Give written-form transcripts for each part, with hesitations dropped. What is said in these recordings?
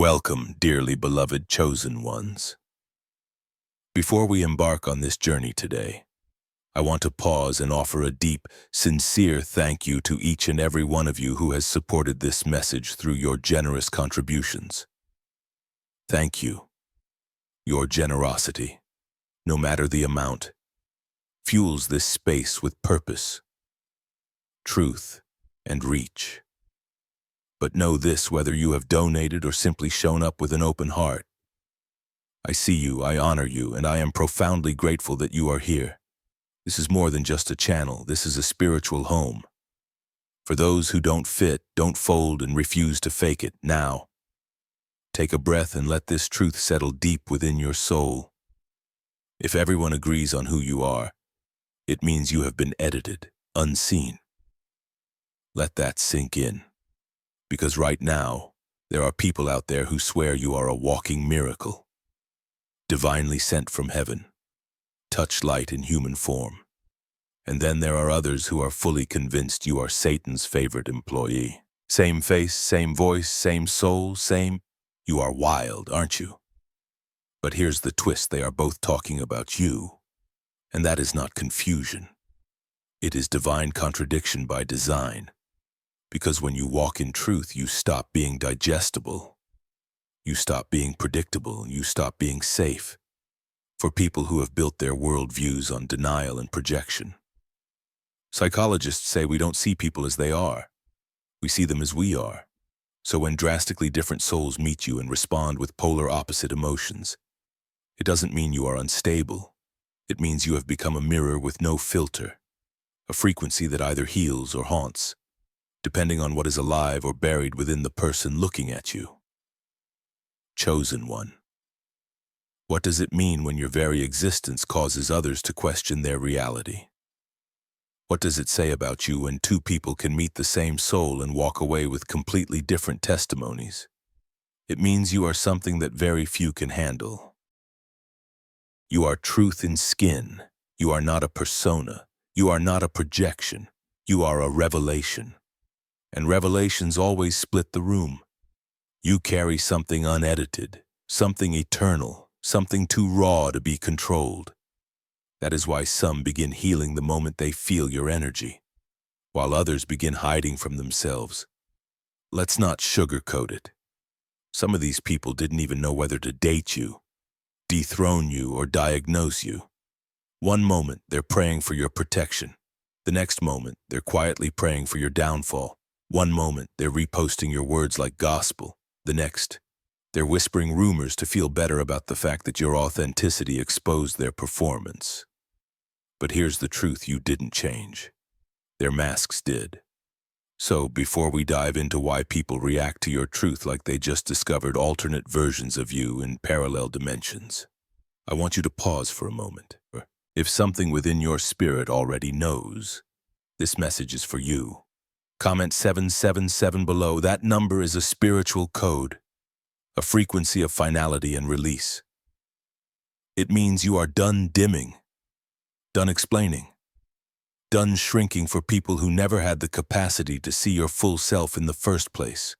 Welcome, dearly beloved chosen ones. Before we embark on this journey today, I want to pause and offer a deep, sincere thank you to each and every one of you who has supported this message through your generous contributions. Thank you. Your generosity, no matter the amount, fuels this space with purpose, truth, and reach. But know this, whether you have donated or simply shown up with an open heart. I see you, I honor you, and I am profoundly grateful that you are here. This is more than just a channel, this is a spiritual home. For those who don't fit, don't fold, and refuse to fake it, now, take a breath and let this truth settle deep within your soul. If everyone agrees on who you are, it means you have been edited, unseen. Let that sink in. Because right now, there are people out there who swear you are a walking miracle, divinely sent from heaven, touch light in human form. And then there are others who are fully convinced you are Satan's favorite employee. Same face, same voice, same soul, same... You are wild, aren't you? But here's the twist, they are both talking about you. And that is not confusion. It is divine contradiction by design. Because when you walk in truth, you stop being digestible. You stop being predictable. You stop being safe. For people who have built their worldviews on denial and projection. Psychologists say we don't see people as they are. We see them as we are. So when drastically different souls meet you and respond with polar opposite emotions, it doesn't mean you are unstable. It means you have become a mirror with no filter, a frequency that either heals or haunts, depending on what is alive or buried within the person looking at you. Chosen one. What does it mean when your very existence causes others to question their reality? What does it say about you when two people can meet the same soul and walk away with completely different testimonies? It means you are something that very few can handle. You are truth in skin. You are not a persona. You are not a projection. You are a revelation. And revelations always split the room. You carry something unedited, something eternal, something too raw to be controlled. That is why some begin healing the moment they feel your energy, while others begin hiding from themselves. Let's not sugarcoat it. Some of these people didn't even know whether to date you, dethrone you, or diagnose you. One moment, they're praying for your protection. The next moment, they're quietly praying for your downfall. One moment, they're reposting your words like gospel. The next, they're whispering rumors to feel better about the fact that your authenticity exposed their performance. But here's the truth, you didn't change. Their masks did. So, before we dive into why people react to your truth like they just discovered alternate versions of you in parallel dimensions, I want you to pause for a moment. If something within your spirit already knows, this message is for you. Comment 777 below. That number is a spiritual code, a frequency of finality and release. It means you are done dimming, done explaining, done shrinking for people who never had the capacity to see your full self in the first place.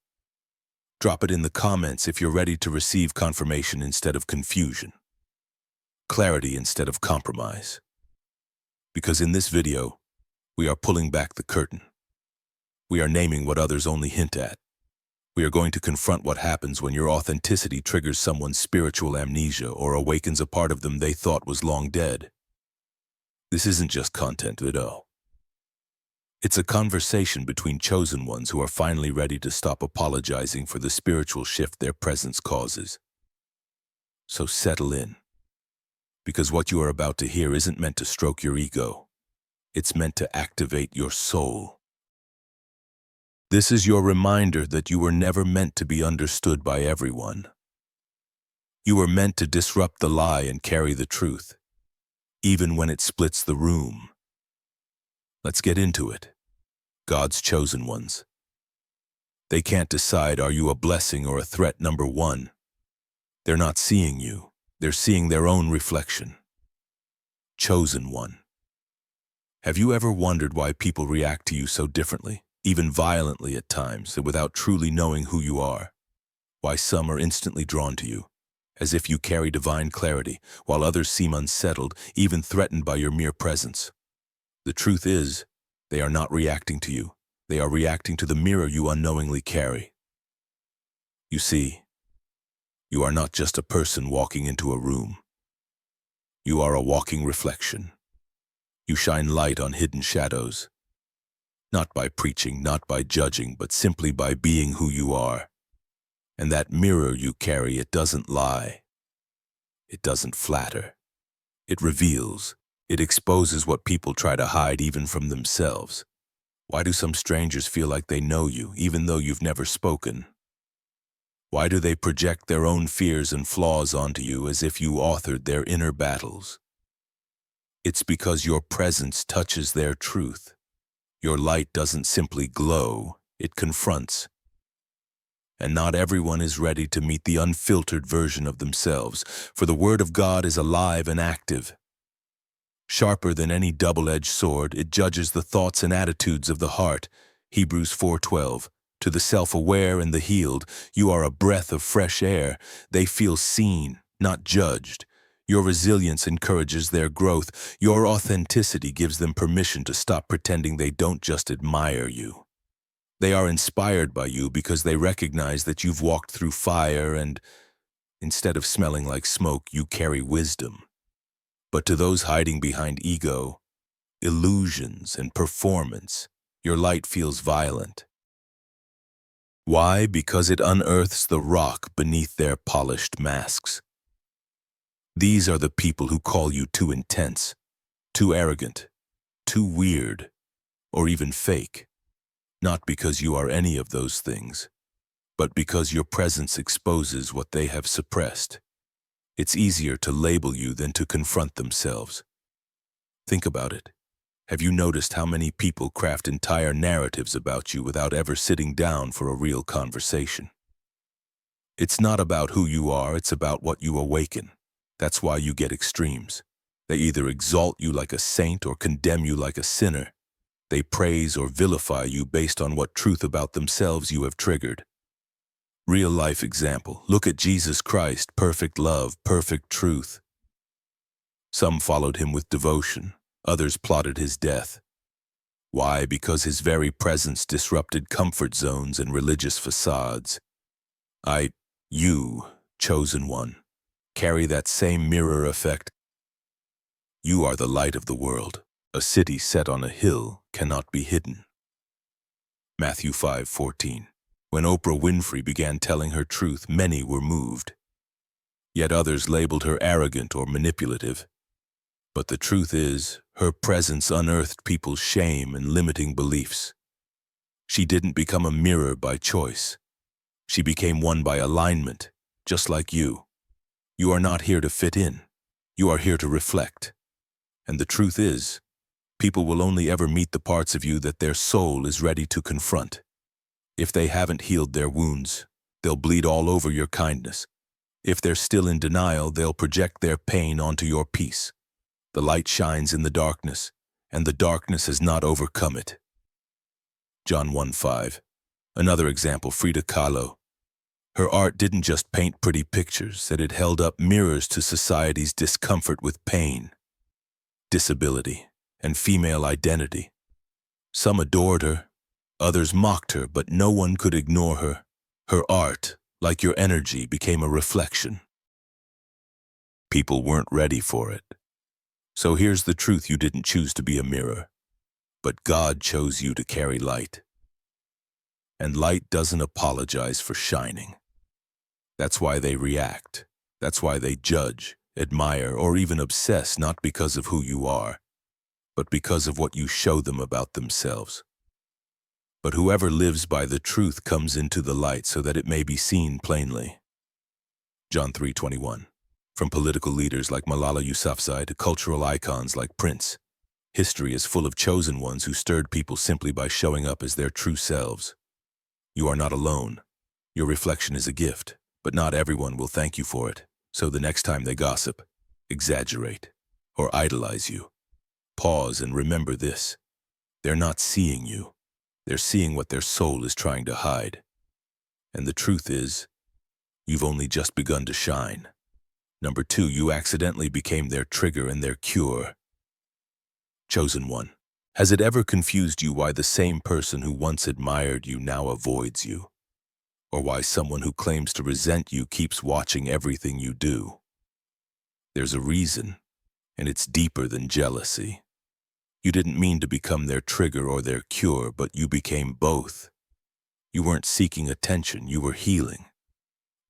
Drop it in the comments if you're ready to receive confirmation instead of confusion, clarity instead of compromise. Because in this video, we are pulling back the curtain. We are naming what others only hint at. We are going to confront what happens when your authenticity triggers someone's spiritual amnesia or awakens a part of them they thought was long dead. This isn't just content at all. It's a conversation between chosen ones who are finally ready to stop apologizing for the spiritual shift their presence causes. So settle in, because what you are about to hear isn't meant to stroke your ego. It's meant to activate your soul. This is your reminder that you were never meant to be understood by everyone. You were meant to disrupt the lie and carry the truth, even when it splits the room. Let's get into it. God's chosen ones. They can't decide, are you a blessing or a threat? Number one, they're not seeing you. They're seeing their own reflection. Chosen one. Have you ever wondered why people react to you so differently, even violently at times, without truly knowing who you are? why some are instantly drawn to you, as if you carry divine clarity, while others seem unsettled, even threatened by your mere presence. The truth is, they are not reacting to you. They are reacting to the mirror you unknowingly carry. You see, you are not just a person walking into a room. You are a walking reflection. You shine light on hidden shadows, not by preaching, not by judging, but simply by being who you are. And that mirror you carry, it doesn't lie. It doesn't flatter. It reveals. It exposes what people try to hide even from themselves. Why do some strangers feel like they know you, even though you've never spoken? Why do they project their own fears and flaws onto you as if you authored their inner battles? It's because your presence touches their truth. Your light doesn't simply glow, it confronts. And not everyone is ready to meet the unfiltered version of themselves, for the Word of God is alive and active. Sharper than any double-edged sword, it judges the thoughts and attitudes of the heart. Hebrews 4:12. To the self-aware and the healed, you are a breath of fresh air. They feel seen, not judged. Your resilience encourages their growth. Your authenticity gives them permission to stop pretending they don't just admire you. They are inspired by you because they recognize that you've walked through fire and, instead of smelling like smoke, you carry wisdom. But to those hiding behind ego, illusions, and performance, your light feels violent. Why? Because it unearths the rock beneath their polished masks. These are the people who call you too intense, too arrogant, too weird, or even fake. Not because you are any of those things, but because your presence exposes what they have suppressed. It's easier to label you than to confront themselves. Think about it. Have you noticed how many people craft entire narratives about you without ever sitting down for a real conversation? It's not about who you are, it's about what you awaken. That's why you get extremes. They either exalt you like a saint or condemn you like a sinner. They praise or vilify you based on what truth about themselves you have triggered. Real-life example. Look at Jesus Christ, perfect love, perfect truth. Some followed him with devotion. Others plotted his death. Why? Because his very presence disrupted comfort zones and religious facades. You, chosen one, carry that same mirror effect. You are the light of the world. A city set on a hill cannot be hidden. Matthew 5:14. When Oprah Winfrey began telling her truth, many were moved. Yet others labeled her arrogant or manipulative. But the truth is, her presence unearthed people's shame and limiting beliefs. She didn't become a mirror by choice. She became one by alignment, just like you. You are not here to fit in. You are here to reflect. And the truth is, people will only ever meet the parts of you that their soul is ready to confront. If they haven't healed their wounds, they'll bleed all over your kindness. If they're still in denial, they'll project their pain onto your peace. The light shines in the darkness, and the darkness has not overcome it. John 1:5. Another example, Frida Kahlo. Her art didn't just paint pretty pictures, that it held up mirrors to society's discomfort with pain, disability, and female identity. Some adored her, others mocked her, but no one could ignore her. Her art, like your energy, became a reflection. People weren't ready for it. So here's the truth: you didn't choose to be a mirror, but God chose you to carry light. And light doesn't apologize for shining. That's why they react. That's why they judge, admire, or even obsess, not because of who you are, but because of what you show them about themselves. But whoever lives by the truth comes into the light so that it may be seen plainly. John 3:21. From political leaders like Malala Yousafzai to cultural icons like Prince, history is full of chosen ones who stirred people simply by showing up as their true selves. You are not alone. Your reflection is a gift, but not everyone will thank you for it. So the next time they gossip, exaggerate, or idolize you, pause and remember this: they're not seeing you. They're seeing what their soul is trying to hide. And the truth is, you've only just begun to shine. Number 2, you accidentally became their trigger and their cure. Chosen one. Has it ever confused you why the same person who once admired you now avoids you? Or why someone who claims to resent you keeps watching everything you do? There's a reason, and it's deeper than jealousy. You didn't mean to become their trigger or their cure, but you became both. You weren't seeking attention, you were healing.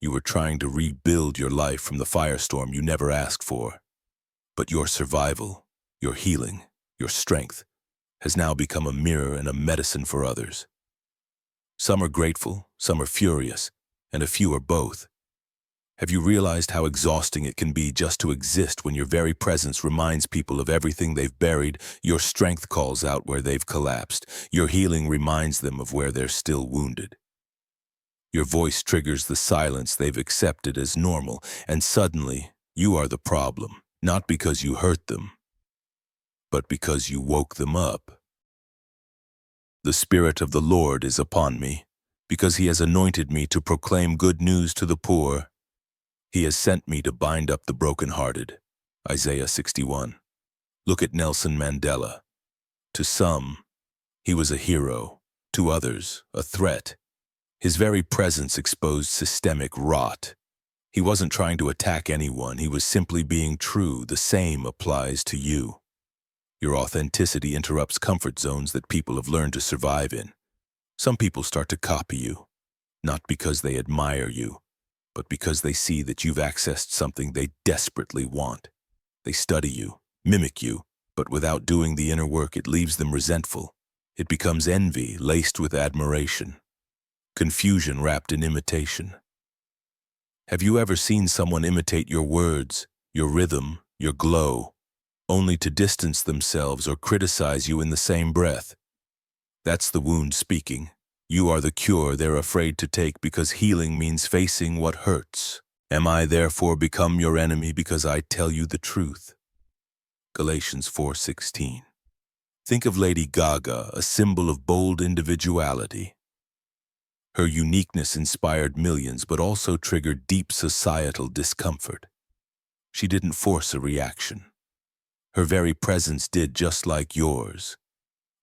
You were trying to rebuild your life from the firestorm you never asked for. But your survival, your healing, your strength, has now become a mirror and a medicine for others. Some are grateful, some are furious, and a few are both. Have you realized how exhausting it can be just to exist when your very presence reminds people of everything they've buried? Your strength calls out where they've collapsed. Your healing reminds them of where they're still wounded. Your voice triggers the silence they've accepted as normal, and suddenly, you are the problem, not because you hurt them, but because you woke them up. The Spirit of the Lord is upon me, because He has anointed me to proclaim good news to the poor. He has sent me to bind up the brokenhearted. Isaiah 61. Look at Nelson Mandela. To some, he was a hero. To others, a threat. His very presence exposed systemic rot. He wasn't trying to attack anyone, he was simply being true. The same applies to you. Your authenticity interrupts comfort zones that people have learned to survive in. Some people start to copy you, not because they admire you, but because they see that you've accessed something they desperately want. They study you, mimic you, but without doing the inner work, it leaves them resentful. It becomes envy laced with admiration, confusion wrapped in imitation. Have you ever seen someone imitate your words, your rhythm, your glow, only to distance themselves or criticize you in the same breath? That's the wound speaking. You are the cure they're afraid to take because healing means facing what hurts. Am I therefore become your enemy because I tell you the truth? Galatians 4:16. Think of Lady Gaga, a symbol of bold individuality. Her uniqueness inspired millions but also triggered deep societal discomfort. She didn't force a reaction. Her very presence did, just like yours.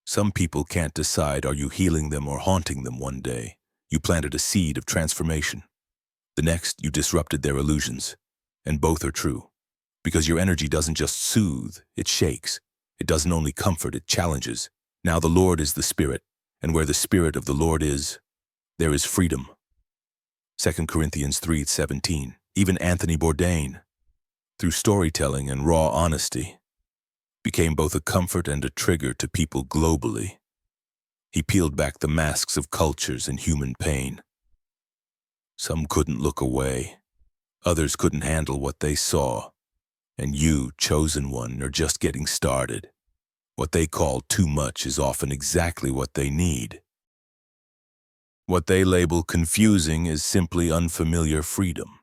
Some people can't decide, are you healing them or haunting them? One day, you planted a seed of transformation. The next, you disrupted their illusions. And both are true. Because your energy doesn't just soothe, it shakes. It doesn't only comfort, it challenges. Now the Lord is the Spirit, and where the Spirit of the Lord is, there is freedom. 2 Corinthians 3:17. Even Anthony Bourdain, through storytelling and raw honesty, became both a comfort and a trigger to people globally. He peeled back the masks of cultures and human pain. Some couldn't look away. Others couldn't handle what they saw. And you, chosen one, are just getting started. What they call too much is often exactly what they need. What they label confusing is simply unfamiliar freedom.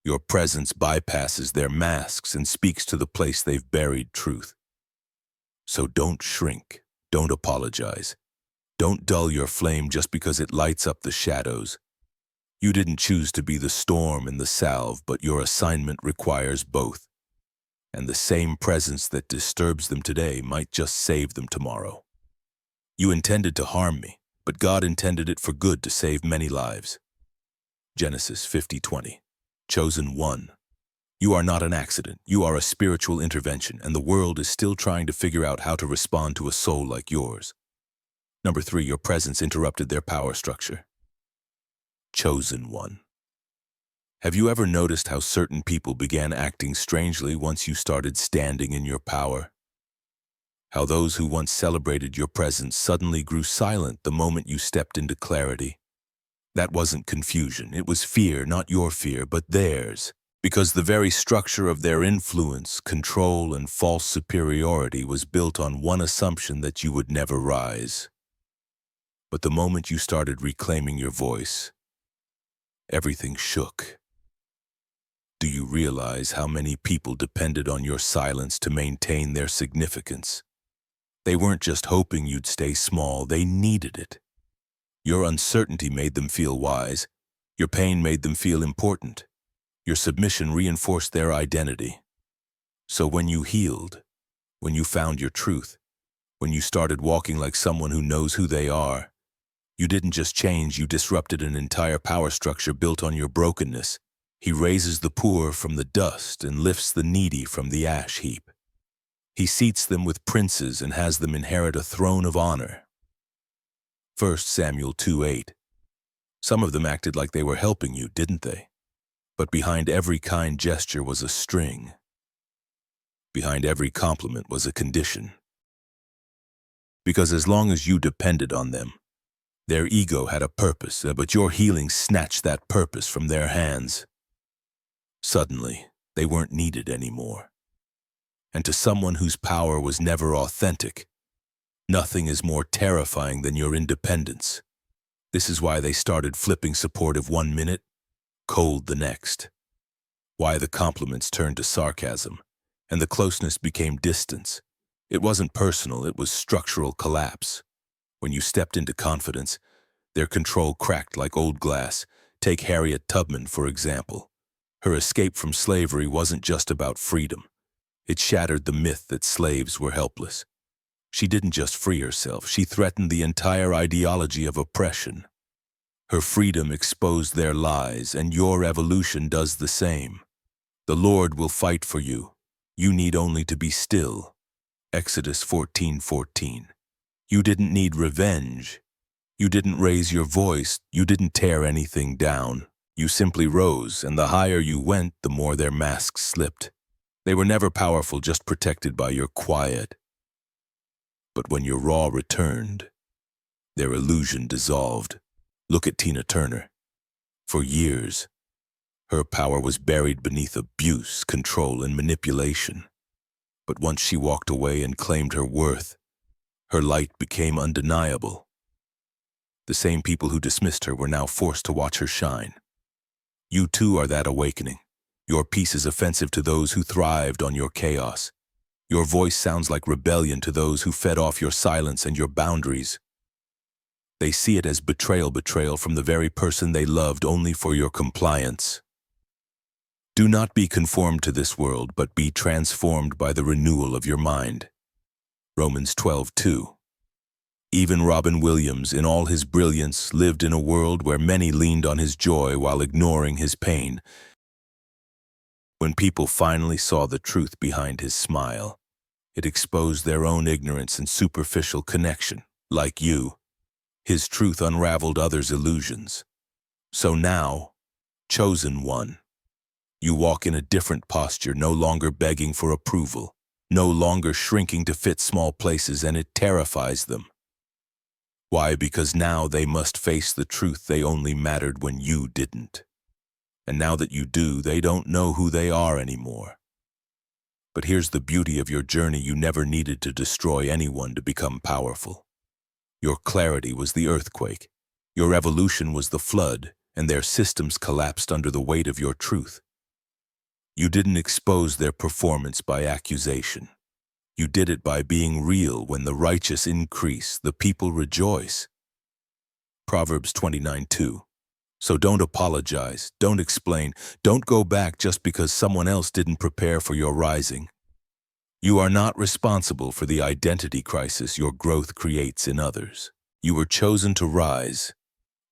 Your presence bypasses their masks and speaks to the place they've buried truth. So don't shrink, don't apologize. Don't dull your flame just because it lights up the shadows. You didn't choose to be the storm and the salve, but your assignment requires both. And the same presence that disturbs them today might just save them tomorrow. You intended to harm me, but God intended it for good to save many lives. Genesis 50:20. Chosen one. You are not an accident. You are a spiritual intervention, and the world is still trying to figure out how to respond to a soul like yours. Number 3, your presence interrupted their power structure. Chosen one. Have you ever noticed how certain people began acting strangely once you started standing in your power? How those who once celebrated your presence suddenly grew silent the moment you stepped into clarity? That wasn't confusion, it was fear, not your fear, but theirs. Because the very structure of their influence, control, and false superiority was built on one assumption that you would never rise. But the moment you started reclaiming your voice, everything shook. Do you realize how many people depended on your silence to maintain their significance? They weren't just hoping you'd stay small, they needed it. Your uncertainty made them feel wise, Your pain made them feel important. Your submission reinforced their identity. So when you healed, when you found your truth, when you started walking like someone who knows who they are, you didn't just change, you disrupted an entire power structure built on your brokenness. He raises the poor from the dust and lifts the needy from the ash heap. He seats them with princes and has them inherit a throne of honor. 1 Samuel 2:8. Some of them acted like they were helping you, didn't they? But behind every kind gesture was a string. Behind every compliment was a condition. Because as long as you depended on them, their ego had a purpose, but your healing snatched that purpose from their hands. Suddenly, they weren't needed anymore. And to someone whose power was never authentic, nothing is more terrifying than your independence. This is why they started flipping supportive one minute, cold the next. Why the compliments turned to sarcasm, and the closeness became distance. It wasn't personal, it was structural collapse. When you stepped into confidence, their control cracked like old glass. Take Harriet Tubman, for example. Her escape from slavery wasn't just about freedom. It shattered the myth that slaves were helpless. She didn't just free herself, she threatened the entire ideology of oppression. Her freedom exposed their lies, and your evolution does the same. The Lord will fight for you. You need only to be still. Exodus 14:14. You didn't need revenge. You didn't raise your voice. You didn't tear anything down. You simply rose, and the higher you went, the more their masks slipped. They were never powerful, just protected by your quiet. But when your raw returned, their illusion dissolved. Look at Tina Turner. For years, her power was buried beneath abuse, control, and manipulation. But once she walked away and claimed her worth, her light became undeniable. The same people who dismissed her were now forced to watch her shine. You too are that awakening. Your peace is offensive to those who thrived on your chaos. Your voice sounds like rebellion to those who fed off your silence and your boundaries. They see it as betrayal from the very person they loved only for your compliance. Do not be conformed to this world, but be transformed by the renewal of your mind. Romans 12:2. Even Robin Williams, in all his brilliance, lived in a world where many leaned on his joy while ignoring his pain. When people finally saw the truth behind his smile, it exposed their own ignorance and superficial connection. Like you, his truth unraveled others' illusions. So now, chosen one, you walk in a different posture, no longer begging for approval, no longer shrinking to fit small places, and it terrifies them. Why? Because now they must face the truth they only mattered when you didn't. And now that you do, they don't know who they are anymore. But here's the beauty of your journey: you never needed to destroy anyone to become powerful. Your clarity was the earthquake. Your evolution was the flood, and their systems collapsed under the weight of your truth. You didn't expose their performance by accusation. You did it by being real. When the righteous increase, the people rejoice. Proverbs 29:2. So don't apologize, don't explain, don't go back just because someone else didn't prepare for your rising. You are not responsible for the identity crisis your growth creates in others. You were chosen to rise,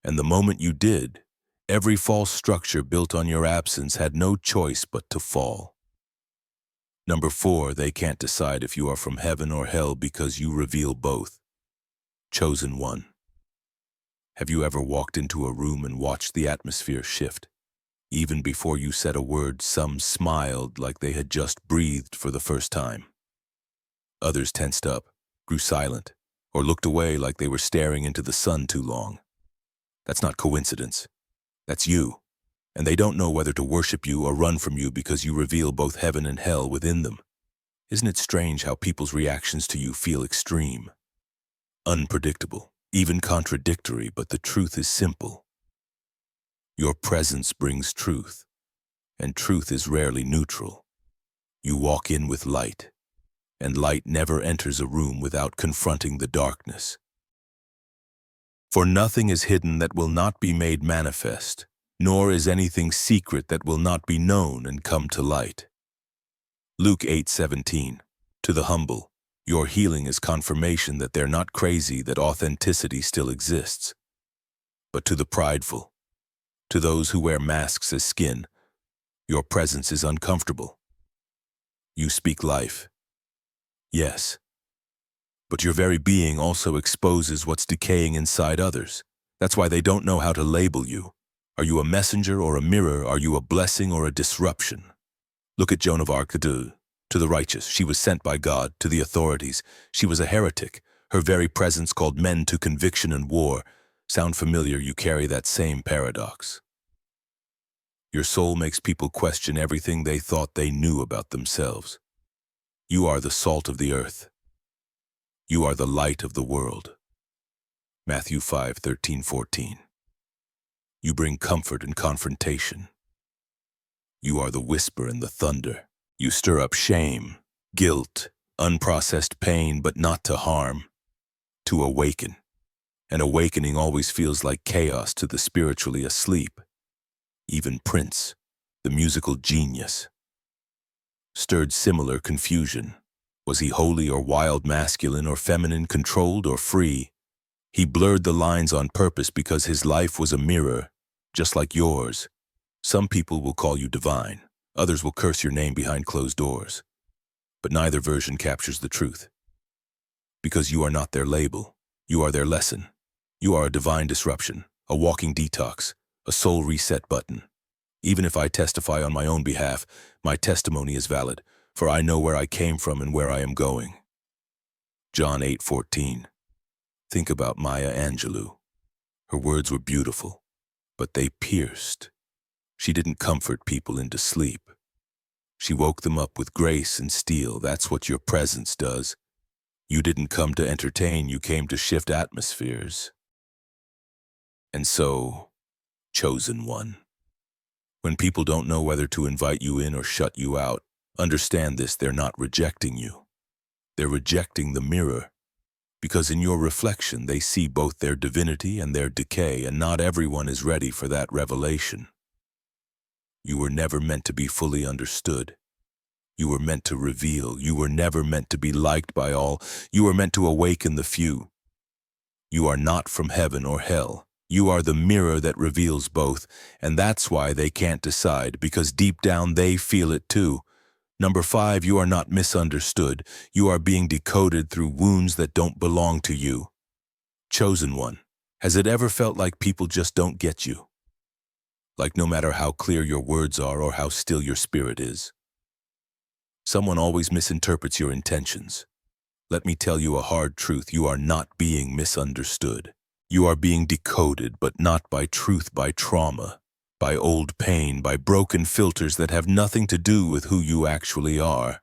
and the moment you did, every false structure built on your absence had no choice but to fall. Number 4, they can't decide if you are from heaven or hell because you reveal both. Chosen one. Have you ever walked into a room and watched the atmosphere shift? Even before you said a word, some smiled like they had just breathed for the first time. Others tensed up, grew silent, or looked away like they were staring into the sun too long. That's not coincidence. That's you. And they don't know whether to worship you or run from you because you reveal both heaven and hell within them. Isn't it strange how people's reactions to you feel extreme, unpredictable, even contradictory, but the truth is simple. Your presence brings truth, and truth is rarely neutral. You walk in with light, and light never enters a room without confronting the darkness. For nothing is hidden that will not be made manifest, nor is anything secret that will not be known and come to light. Luke 8:17. To the humble, your healing is confirmation that they're not crazy, that authenticity still exists. But to the prideful, to those who wear masks as skin, your presence is uncomfortable. You speak life. Yes. But your very being also exposes what's decaying inside others. That's why they don't know how to label you. Are you a messenger or a mirror? Are you a blessing or a disruption? Look at Joan of Arc. To the righteous, she was sent by God. To the authorities, she was a heretic. Her very presence called men to conviction and war. Sound familiar? You carry that same paradox. Your soul makes people question everything they thought they knew about themselves. You are the salt of the earth. You are the light of the world. Matthew 5:13-14. You bring comfort and confrontation. You are the whisper and the thunder. You stir up shame, guilt, unprocessed pain, but not to harm, to awaken. And awakening always feels like chaos to the spiritually asleep. Even Prince, the musical genius, stirred similar confusion. Was he holy or wild, masculine or feminine, controlled or free? He blurred the lines on purpose because his life was a mirror, just like yours. Some people will call you divine. Others will curse your name behind closed doors. But neither version captures the truth. Because you are not their label. You are their lesson. You are a divine disruption, a walking detox, a soul reset button. Even if I testify on my own behalf, my testimony is valid, for I know where I came from and where I am going. John 8:14. Think about Maya Angelou. Her words were beautiful, but they pierced. She didn't comfort people into sleep. She woke them up with grace and steel. That's what your presence does. You didn't come to entertain, you came to shift atmospheres. And so, chosen one, when people don't know whether to invite you in or shut you out, understand this: they're not rejecting you. They're rejecting the mirror, because in your reflection they see both their divinity and their decay, and not everyone is ready for that revelation. You were never meant to be fully understood. You were meant to reveal. You were never meant to be liked by all. You were meant to awaken the few. You are not from heaven or hell. You are the mirror that reveals both, and that's why they can't decide, because deep down they feel it too. Number 5, you are not misunderstood. You are being decoded through wounds that don't belong to you. Chosen one, has it ever felt like people just don't get you? Like no matter how clear your words are or how still your spirit is, someone always misinterprets your intentions. Let me tell you a hard truth: you are not being misunderstood. You are being decoded, but not by truth, by trauma, by old pain, by broken filters that have nothing to do with who you actually are.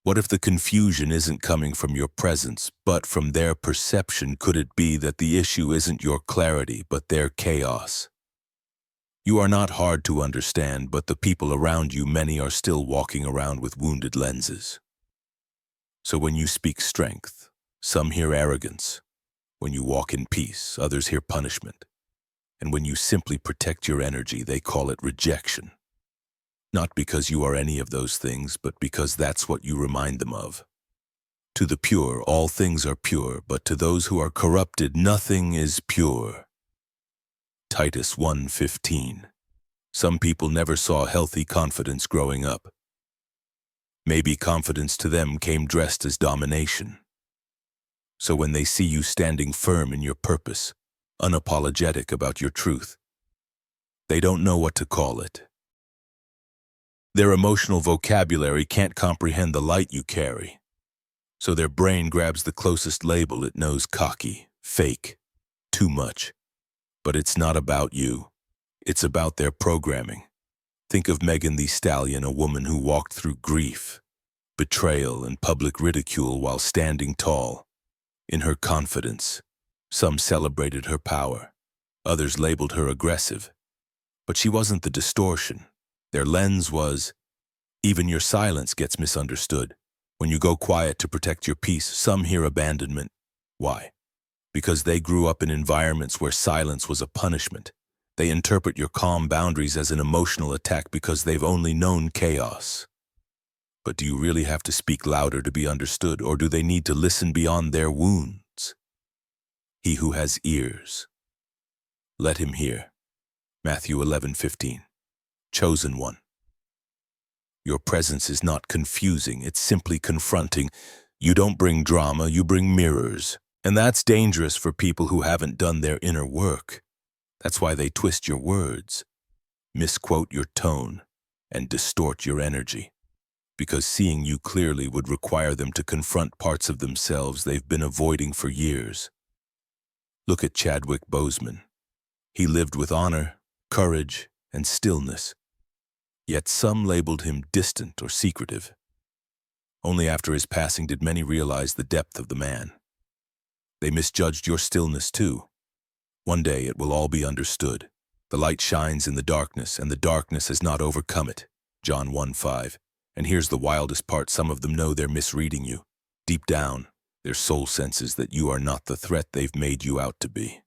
What if the confusion isn't coming from your presence, but from their perception? Could it be that the issue isn't your clarity, but their chaos? You are not hard to understand, but the people around you, many are still walking around with wounded lenses. So when you speak strength, some hear arrogance. When you walk in peace, others hear punishment. And when you simply protect your energy, they call it rejection. Not because you are any of those things, but because that's what you remind them of. To the pure, all things are pure, but to those who are corrupted, nothing is pure. Titus 1:15. Some people never saw healthy confidence growing up. Maybe confidence to them came dressed as domination. So when they see you standing firm in your purpose, unapologetic about your truth, they don't know what to call it. Their emotional vocabulary can't comprehend the light you carry. So their brain grabs the closest label it knows: cocky, fake, too much. But it's not about you. It's about their programming. Think of Megan Thee Stallion, a woman who walked through grief, betrayal, and public ridicule while standing tall. In her confidence, some celebrated her power. Others labeled her aggressive. But she wasn't the distortion. Their lens was, even your silence gets misunderstood. When you go quiet to protect your peace, some hear abandonment. Why? Because they grew up in environments where silence was a punishment. They interpret your calm boundaries as an emotional attack because they've only known chaos. But do you really have to speak louder to be understood, or do they need to listen beyond their wounds? He who has ears, let him hear. Matthew 11:15. Chosen one. Your presence is not confusing, it's simply confronting. You don't bring drama, you bring mirrors. And that's dangerous for people who haven't done their inner work. That's why they twist your words, misquote your tone, and distort your energy. Because seeing you clearly would require them to confront parts of themselves they've been avoiding for years. Look at Chadwick Boseman. He lived with honor, courage, and stillness. Yet some labeled him distant or secretive. Only after his passing did many realize the depth of the man. They misjudged your stillness too. One day it will all be understood. The light shines in the darkness, and the darkness has not overcome it. John 1:5. And here's the wildest part, some of them know they're misreading you. Deep down, their soul senses that you are not the threat they've made you out to be.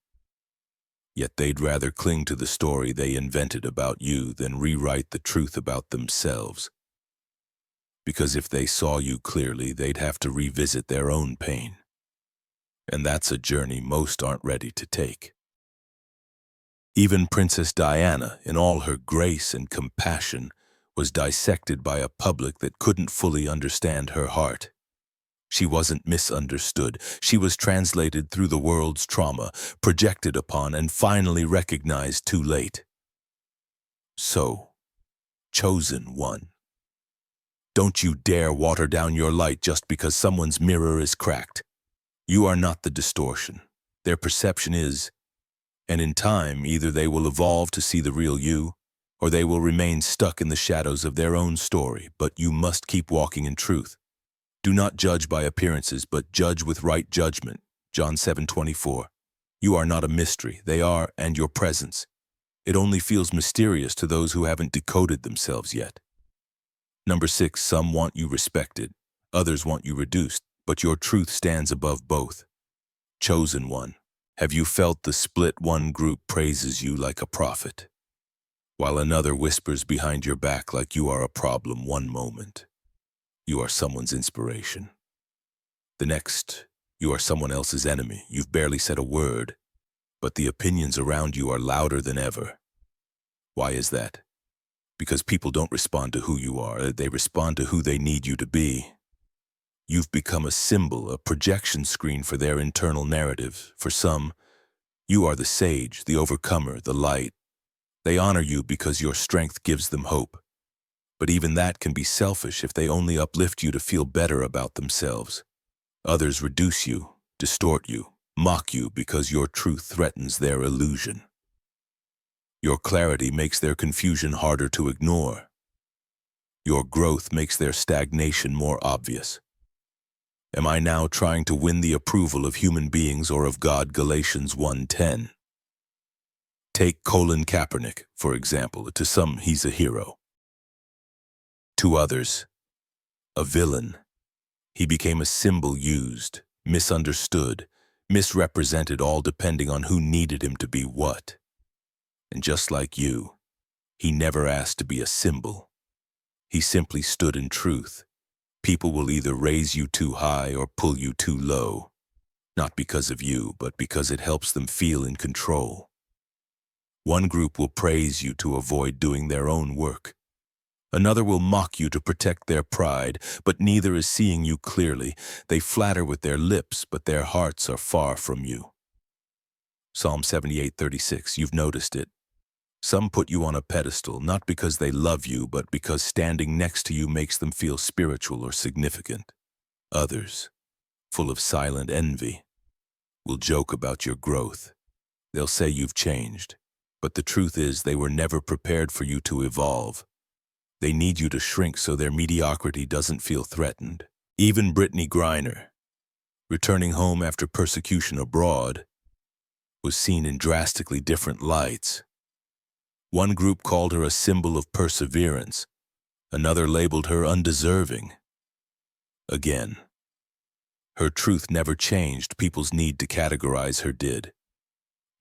Yet they'd rather cling to the story they invented about you than rewrite the truth about themselves. Because if they saw you clearly, they'd have to revisit their own pain. And that's a journey most aren't ready to take. Even Princess Diana, in all her grace and compassion, was dissected by a public that couldn't fully understand her heart. She wasn't misunderstood. She was translated through the world's trauma, projected upon, and finally recognized too late. So, chosen one. Don't you dare water down your light just because someone's mirror is cracked. You are not the distortion. Their perception is, and in time, either they will evolve to see the real you, or they will remain stuck in the shadows of their own story, but you must keep walking in truth. Do not judge by appearances, but judge with right judgment. John 7:24. You are not a mystery, they are, and your presence. It only feels mysterious to those who haven't decoded themselves yet. Number 6, some want you respected, others want you reduced, but your truth stands above both. Chosen one. Have you felt the split? One group praises you like a prophet, while another whispers behind your back like you are a problem one moment. You are someone's inspiration. The next, you are someone else's enemy. You've barely said a word, but the opinions around you are louder than ever. Why is that? Because people don't respond to who you are, they respond to who they need you to be. You've become a symbol, a projection screen for their internal narrative. For some, you are the sage, the overcomer, the light. They honor you because your strength gives them hope. But even that can be selfish if they only uplift you to feel better about themselves. Others reduce you, distort you, mock you because your truth threatens their illusion. Your clarity makes their confusion harder to ignore. Your growth makes their stagnation more obvious. Am I now trying to win the approval of human beings or of God? Galatians 1:10. Take Colin Kaepernick, for example. To some, he's a hero. To others, a villain. He became a symbol used, misunderstood, misrepresented, all depending on who needed him to be what. And just like you, he never asked to be a symbol. He simply stood in truth. People will either raise you too high or pull you too low, not because of you, but because it helps them feel in control. One group will praise you to avoid doing their own work. Another will mock you to protect their pride, but neither is seeing you clearly. They flatter with their lips, but their hearts are far from you. Psalm 78:36, you've noticed it. Some put you on a pedestal, not because they love you, but because standing next to you makes them feel spiritual or significant. Others, full of silent envy, will joke about your growth. They'll say you've changed, but the truth is they were never prepared for you to evolve. They need you to shrink so their mediocrity doesn't feel threatened. Even Brittany Griner, returning home after persecution abroad, was seen in drastically different lights. One group called her a symbol of perseverance. Another labeled her undeserving. Again, her truth never changed. People's need to categorize her did.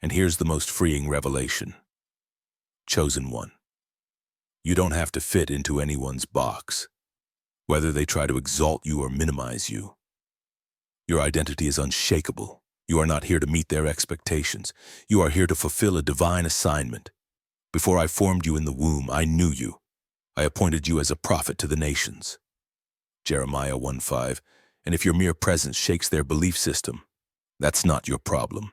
And here's the most freeing revelation. Chosen one. You don't have to fit into anyone's box, whether they try to exalt you or minimize you. Your identity is unshakable. You are not here to meet their expectations. You are here to fulfill a divine assignment. Before I formed you in the womb, I knew you. I appointed you as a prophet to the nations. Jeremiah 1:5. And if your mere presence shakes their belief system, that's not your problem.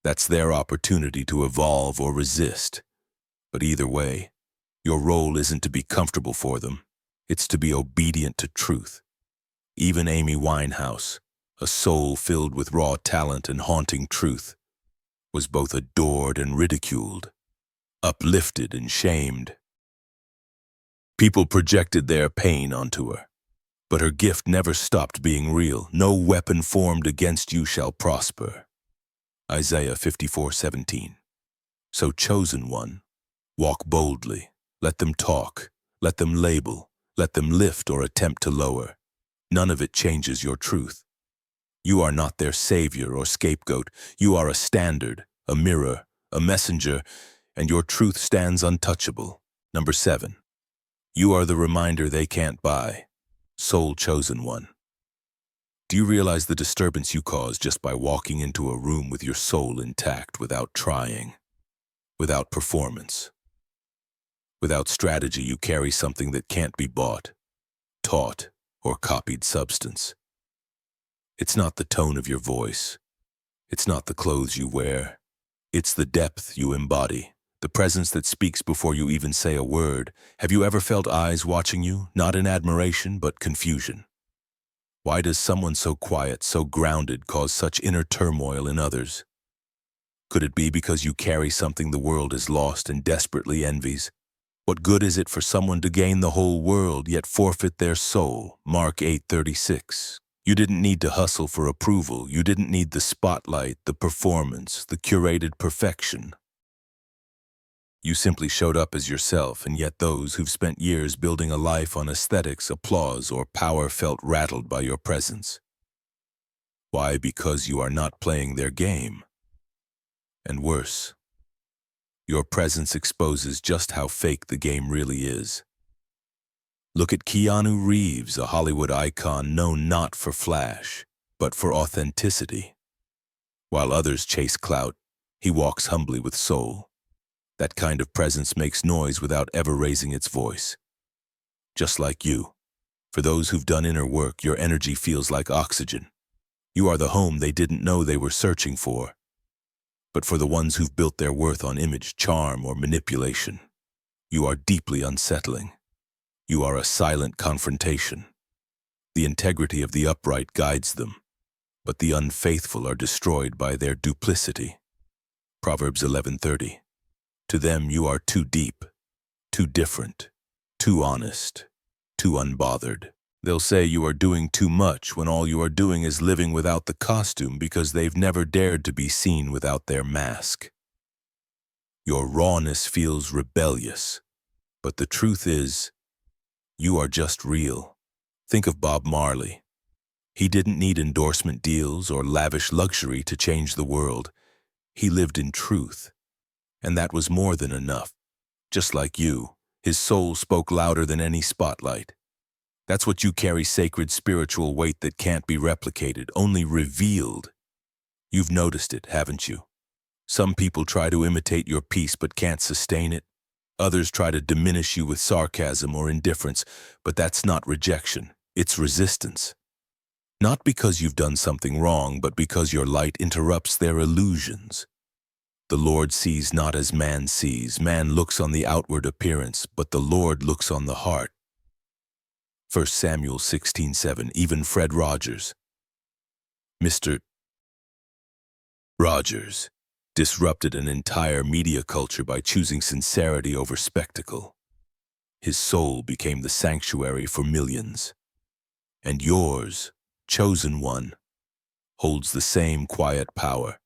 That's their opportunity to evolve or resist. But either way, your role isn't to be comfortable for them. It's to be obedient to truth. Even Amy Winehouse, a soul filled with raw talent and haunting truth, was both adored and ridiculed, uplifted and shamed. People projected their pain onto her, but her gift never stopped being real. No weapon formed against you shall prosper. Isaiah 54:17. So, chosen one, walk boldly. Let them talk. Let them label. Let them lift or attempt to lower. None of it changes your truth. You are not their savior or scapegoat. You are a standard, a mirror, a messenger, and your truth stands untouchable. Number 7. You are the reminder they can't buy. Soul chosen one. Do you realize the disturbance you cause just by walking into a room with your soul intact without trying, without performance? Without strategy, you carry something that can't be bought, taught, or copied substance. It's not the tone of your voice. It's not the clothes you wear. It's the depth you embody, the presence that speaks before you even say a word. Have you ever felt eyes watching you, not in admiration, but confusion? Why does someone so quiet, so grounded, cause such inner turmoil in others? Could it be because you carry something the world has lost and desperately envies? What good is it for someone to gain the whole world, yet forfeit their soul? Mark 8:36. You didn't need to hustle for approval. You didn't need the spotlight, the performance, the curated perfection. You simply showed up as yourself, and yet those who've spent years building a life on aesthetics, applause, or power felt rattled by your presence. Why? Because you are not playing their game. And worse, your presence exposes just how fake the game really is. Look at Keanu Reeves, a Hollywood icon known not for flash, but for authenticity. While others chase clout, he walks humbly with soul. That kind of presence makes noise without ever raising its voice. Just like you, for those who've done inner work, your energy feels like oxygen. You are the home they didn't know they were searching for. But for the ones who've built their worth on image, charm, or manipulation, you are deeply unsettling. You are a silent confrontation. The integrity of the upright guides them, but the unfaithful are destroyed by their duplicity. Proverbs 11:30. To them you are too deep, too different, too honest, too unbothered. They'll say you are doing too much when all you are doing is living without the costume because they've never dared to be seen without their mask. Your rawness feels rebellious, but the truth is, you are just real. Think of Bob Marley. He didn't need endorsement deals or lavish luxury to change the world. He lived in truth, and that was more than enough. Just like you, his soul spoke louder than any spotlight. That's what you carry, sacred spiritual weight that can't be replicated, only revealed. You've noticed it, haven't you? Some people try to imitate your peace but can't sustain it. Others try to diminish you with sarcasm or indifference, but that's not rejection, it's resistance. Not because you've done something wrong, but because your light interrupts their illusions. The Lord sees not as man sees. Man looks on the outward appearance, but the Lord looks on the heart. 1 Samuel 16:7. Even Fred Rogers, Mr. Rogers, disrupted an entire media culture by choosing sincerity over spectacle. His soul became the sanctuary for millions. And yours, chosen one, holds the same quiet power.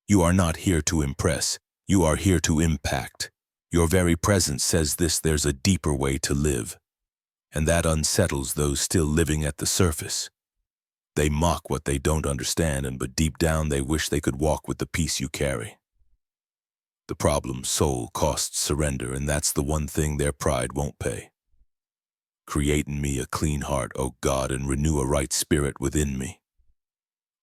You are not here to impress. You are here to impact. Your very presence says there's a deeper way to live. And that unsettles those still living at the surface. They mock what they don't understand, but deep down they wish they could walk with the peace you carry. The problem's soul costs surrender, and that's the one thing their pride won't pay. Create in me a clean heart, O God, and renew a right spirit within me.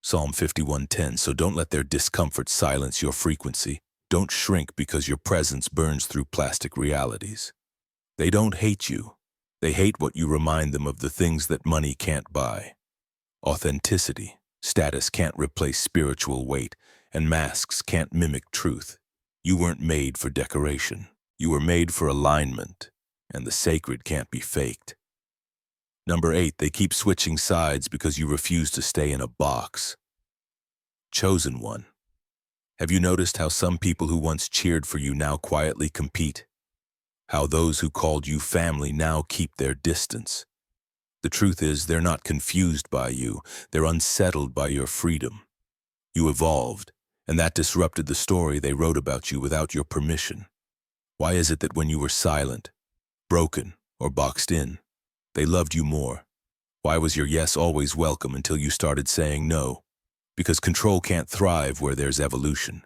Psalm 51:10. So don't let their discomfort silence your frequency. Don't shrink because your presence burns through plastic realities. They don't hate you. They hate what you remind them of, the things that money can't buy. Authenticity, status can't replace spiritual weight, and masks can't mimic truth. You weren't made for decoration. You were made for alignment, and the sacred can't be faked. Number 8, they keep switching sides because you refuse to stay in a box. Chosen one. Have you noticed how some people who once cheered for you now quietly compete? How those who called you family now keep their distance? The truth is, they're not confused by you. They're unsettled by your freedom. You evolved, and that disrupted the story they wrote about you without your permission. Why is it that when you were silent, broken, or boxed in, they loved you more? Why was your yes always welcome until you started saying no? Because control can't thrive where there's evolution.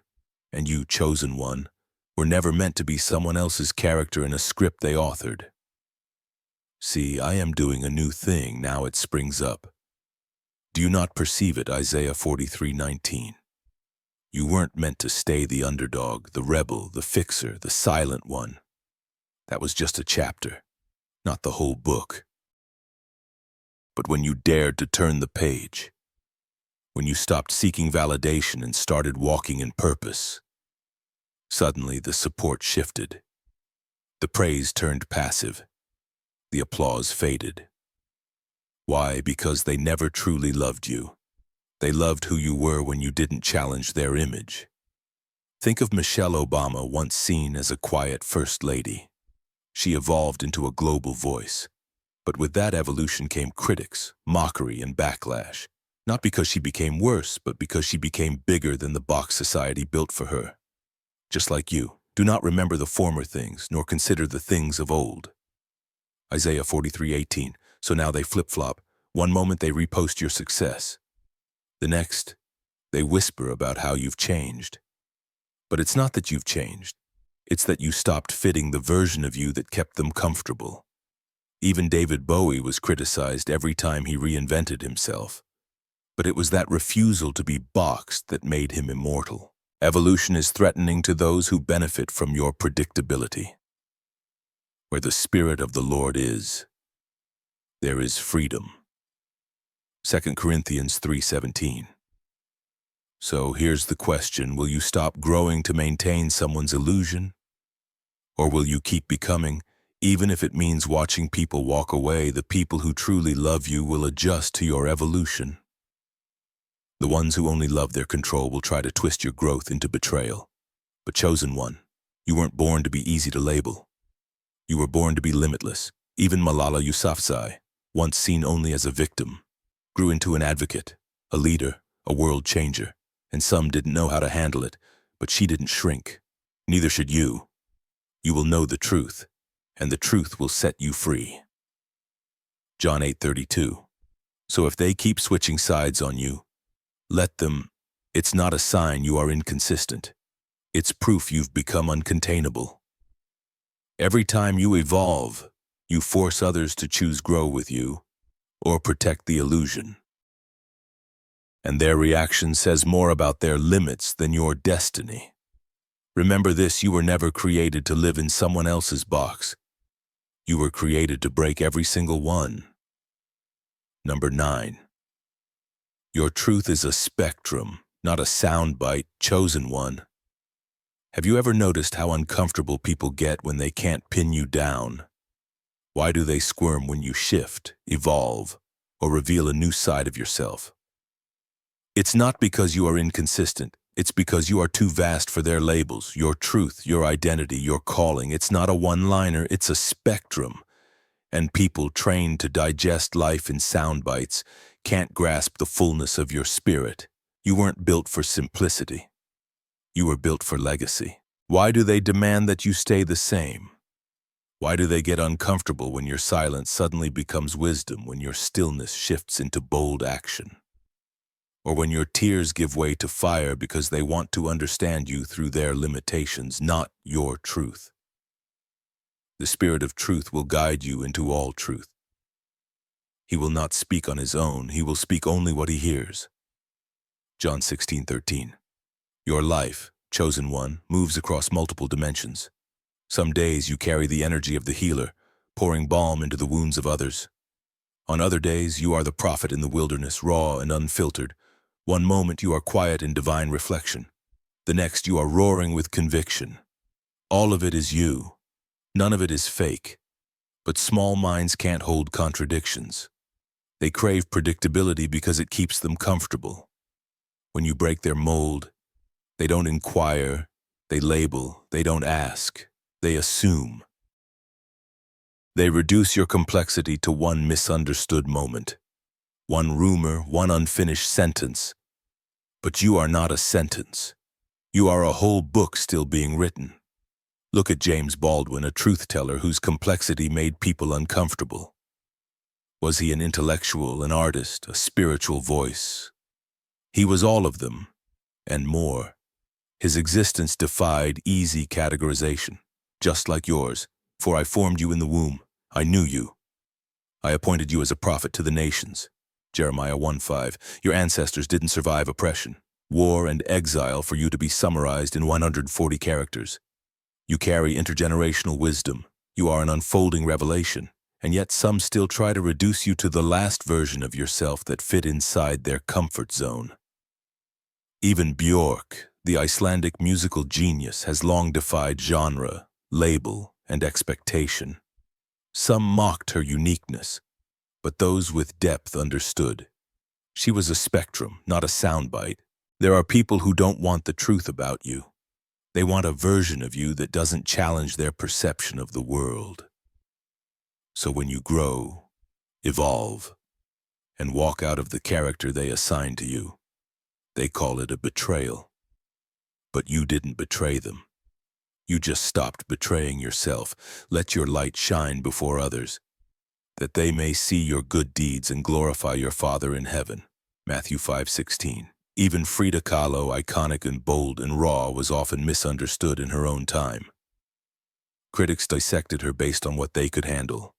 And you, chosen one, were never meant to be someone else's character in a script they authored. See, I am doing a new thing, now it springs up. Do you not perceive it? Isaiah 43:19. You weren't meant to stay the underdog, the rebel, the fixer, the silent one. That was just a chapter, not the whole book. But when you dared to turn the page, when you stopped seeking validation and started walking in purpose, suddenly the support shifted. The praise turned passive. The applause faded. Why? Because they never truly loved you. They loved who you were when you didn't challenge their image. Think of Michelle Obama, once seen as a quiet first lady. She evolved into a global voice. But with that evolution came critics, mockery, and backlash. Not because she became worse, but because she became bigger than the box society built for her. Just like you, do not remember the former things, nor consider the things of old. Isaiah 43:18. So now they flip-flop. One moment they repost your success. The next, they whisper about how you've changed. But it's not that you've changed. It's that you stopped fitting the version of you that kept them comfortable. Even David Bowie was criticized every time he reinvented himself. But it was that refusal to be boxed that made him immortal. Evolution is threatening to those who benefit from your predictability. Where the Spirit of the Lord is, there is freedom. 2 Corinthians 3:17. So here's the question: will you stop growing to maintain someone's illusion? Or will you keep becoming, even if it means watching people walk away? The people who truly love you will adjust to your evolution. The ones who only love their control will try to twist your growth into betrayal. But chosen one, you weren't born to be easy to label. You were born to be limitless. Even Malala Yousafzai, once seen only as a victim, grew into an advocate, a leader, a world changer, and some didn't know how to handle it, but she didn't shrink. Neither should you. You will know the truth, and the truth will set you free. John 8:32. So if they keep switching sides on you, let them. It's not a sign you are inconsistent. It's proof you've become uncontainable. Every time you evolve, you force others to choose grow with you or protect the illusion. And their reaction says more about their limits than your destiny. Remember this: you were never created to live in someone else's box. You were created to break every single one. Number 9. Your truth is a spectrum, not a soundbite. Chosen one. Have you ever noticed how uncomfortable people get when they can't pin you down? Why do they squirm when you shift, evolve, or reveal a new side of yourself? It's not because you are inconsistent. It's because you are too vast for their labels. Your truth, your identity, your calling. It's not a one-liner, it's a spectrum. And people trained to digest life in sound bites can't grasp the fullness of your spirit. You weren't built for simplicity. You were built for legacy. Why do they demand that you stay the same? Why do they get uncomfortable when your silence suddenly becomes wisdom, when your stillness shifts into bold action? or when your tears give way to fire because they want to understand you through their limitations, not your truth. The Spirit of truth will guide you into all truth. He will not speak on his own. He will speak only what he hears. John 16:13. Your life, chosen one, moves across multiple dimensions. Some days you carry the energy of the healer, pouring balm into the wounds of others. On other days, you are the prophet in the wilderness, raw and unfiltered. One moment you are quiet in divine reflection. The next you are roaring with conviction. All of it is you. None of it is fake. But small minds can't hold contradictions. They crave predictability because it keeps them comfortable. When you break their mold, they don't inquire, they label, they don't ask, they assume. They reduce your complexity to one misunderstood moment, one rumor, one unfinished sentence. But you are not a sentence. You are a whole book still being written. Look at James Baldwin, a truth teller whose complexity made people uncomfortable. Was he an intellectual, an artist, a spiritual voice? He was all of them, and more. His existence defied easy categorization, just like yours. For I formed you in the womb. I knew you. I appointed you as a prophet to the nations. Jeremiah 1:5. Your ancestors didn't survive oppression, war, and exile for you to be summarized in 140 characters. You carry intergenerational wisdom. You are an unfolding revelation, and yet some still try to reduce you to the last version of yourself that fit inside their comfort zone. Even Björk, the Icelandic musical genius, has long defied genre, label, and expectation. Some mocked her uniqueness, but those with depth understood. She was a spectrum, not a soundbite. There are people who don't want the truth about you. They want a version of you that doesn't challenge their perception of the world. So when you grow, evolve, and walk out of the character they assign to you, they call it a betrayal. But you didn't betray them. You just stopped betraying yourself. Let your light shine before others, that they may see your good deeds and glorify your Father in heaven. Matthew 5:16. Even Frida Kahlo, iconic and bold and raw, was often misunderstood in her own time. Critics dissected her based on what they could handle,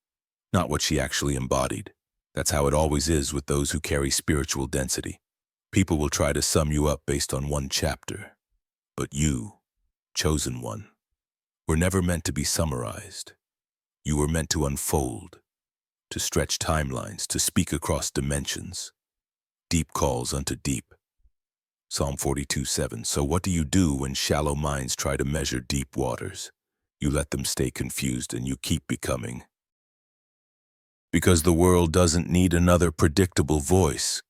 not what she actually embodied. That's how it always is with those who carry spiritual density. People will try to sum you up based on one chapter. But you, chosen one, were never meant to be summarized. You were meant to unfold, to stretch timelines, to speak across dimensions. Deep calls unto deep. Psalm 42:7. So what do you do when shallow minds try to measure deep waters? You let them stay confused and you keep becoming. Because the world doesn't need another predictable voice.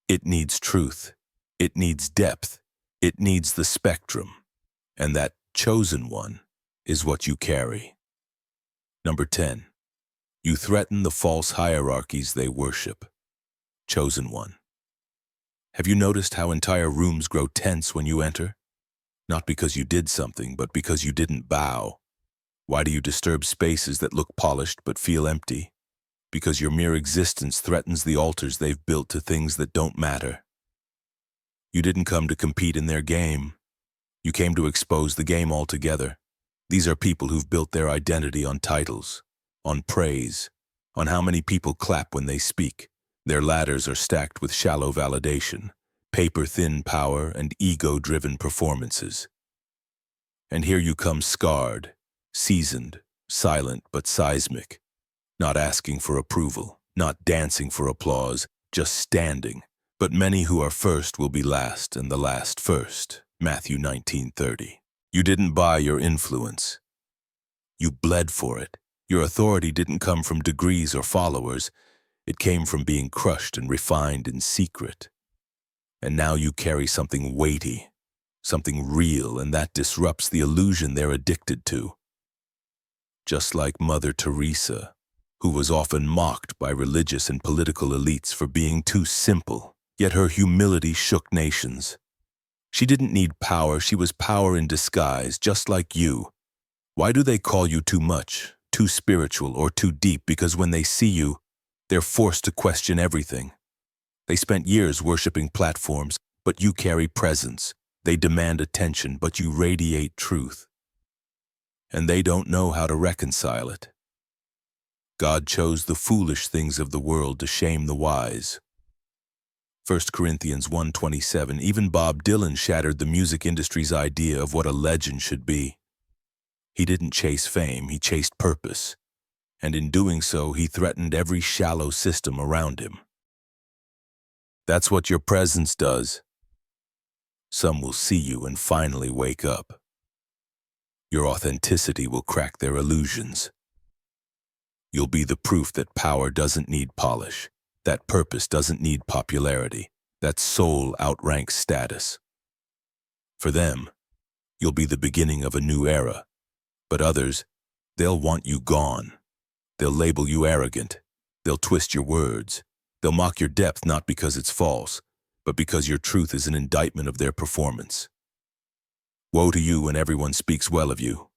It needs truth. It needs depth. It needs the spectrum. And that chosen one is what you carry. Number 10. You threaten the false hierarchies they worship. Chosen one. Have you noticed how entire rooms grow tense when you enter? Not because you did something, but because you didn't bow. Why do you disturb spaces that look polished but feel empty? Because your mere existence threatens the altars they've built to things that don't matter. You didn't come to compete in their game. You came to expose the game altogether. These are people who've built their identity on titles, on praise, on how many people clap when they speak. Their ladders are stacked with shallow validation, paper-thin power, and ego-driven performances. And here you come scarred, seasoned, silent but seismic, not asking for approval, not dancing for applause, just standing. But many who are first will be last, and the last first. Matthew 19:30. You didn't buy your influence. You bled for it. Your authority didn't come from degrees or followers. It came from being crushed and refined in secret. And now you carry something weighty, something real, and that disrupts the illusion they're addicted to. Just like Mother Teresa, who was often mocked by religious and political elites for being too simple, yet her humility shook nations. She didn't need power, she was power in disguise, just like you. Why do they call you too much, too spiritual, or too deep? Because when they see you, they're forced to question everything. They spent years worshiping platforms, but you carry presence. They demand attention, but you radiate truth. And they don't know how to reconcile it. God chose the foolish things of the world to shame the wise. 1 Corinthians 1:27, even Bob Dylan shattered the music industry's idea of what a legend should be. He didn't chase fame, he chased purpose. And in doing so, he threatened every shallow system around him. That's what your presence does. Some will see you and finally wake up. Your authenticity will crack their illusions. You'll be the proof that power doesn't need polish, that purpose doesn't need popularity, that soul outranks status. For them, you'll be the beginning of a new era. But others, they'll want you gone. They'll label you arrogant. They'll twist your words. They'll mock your depth not because it's false, but because your truth is an indictment of their performance. Woe to you when everyone speaks well of you,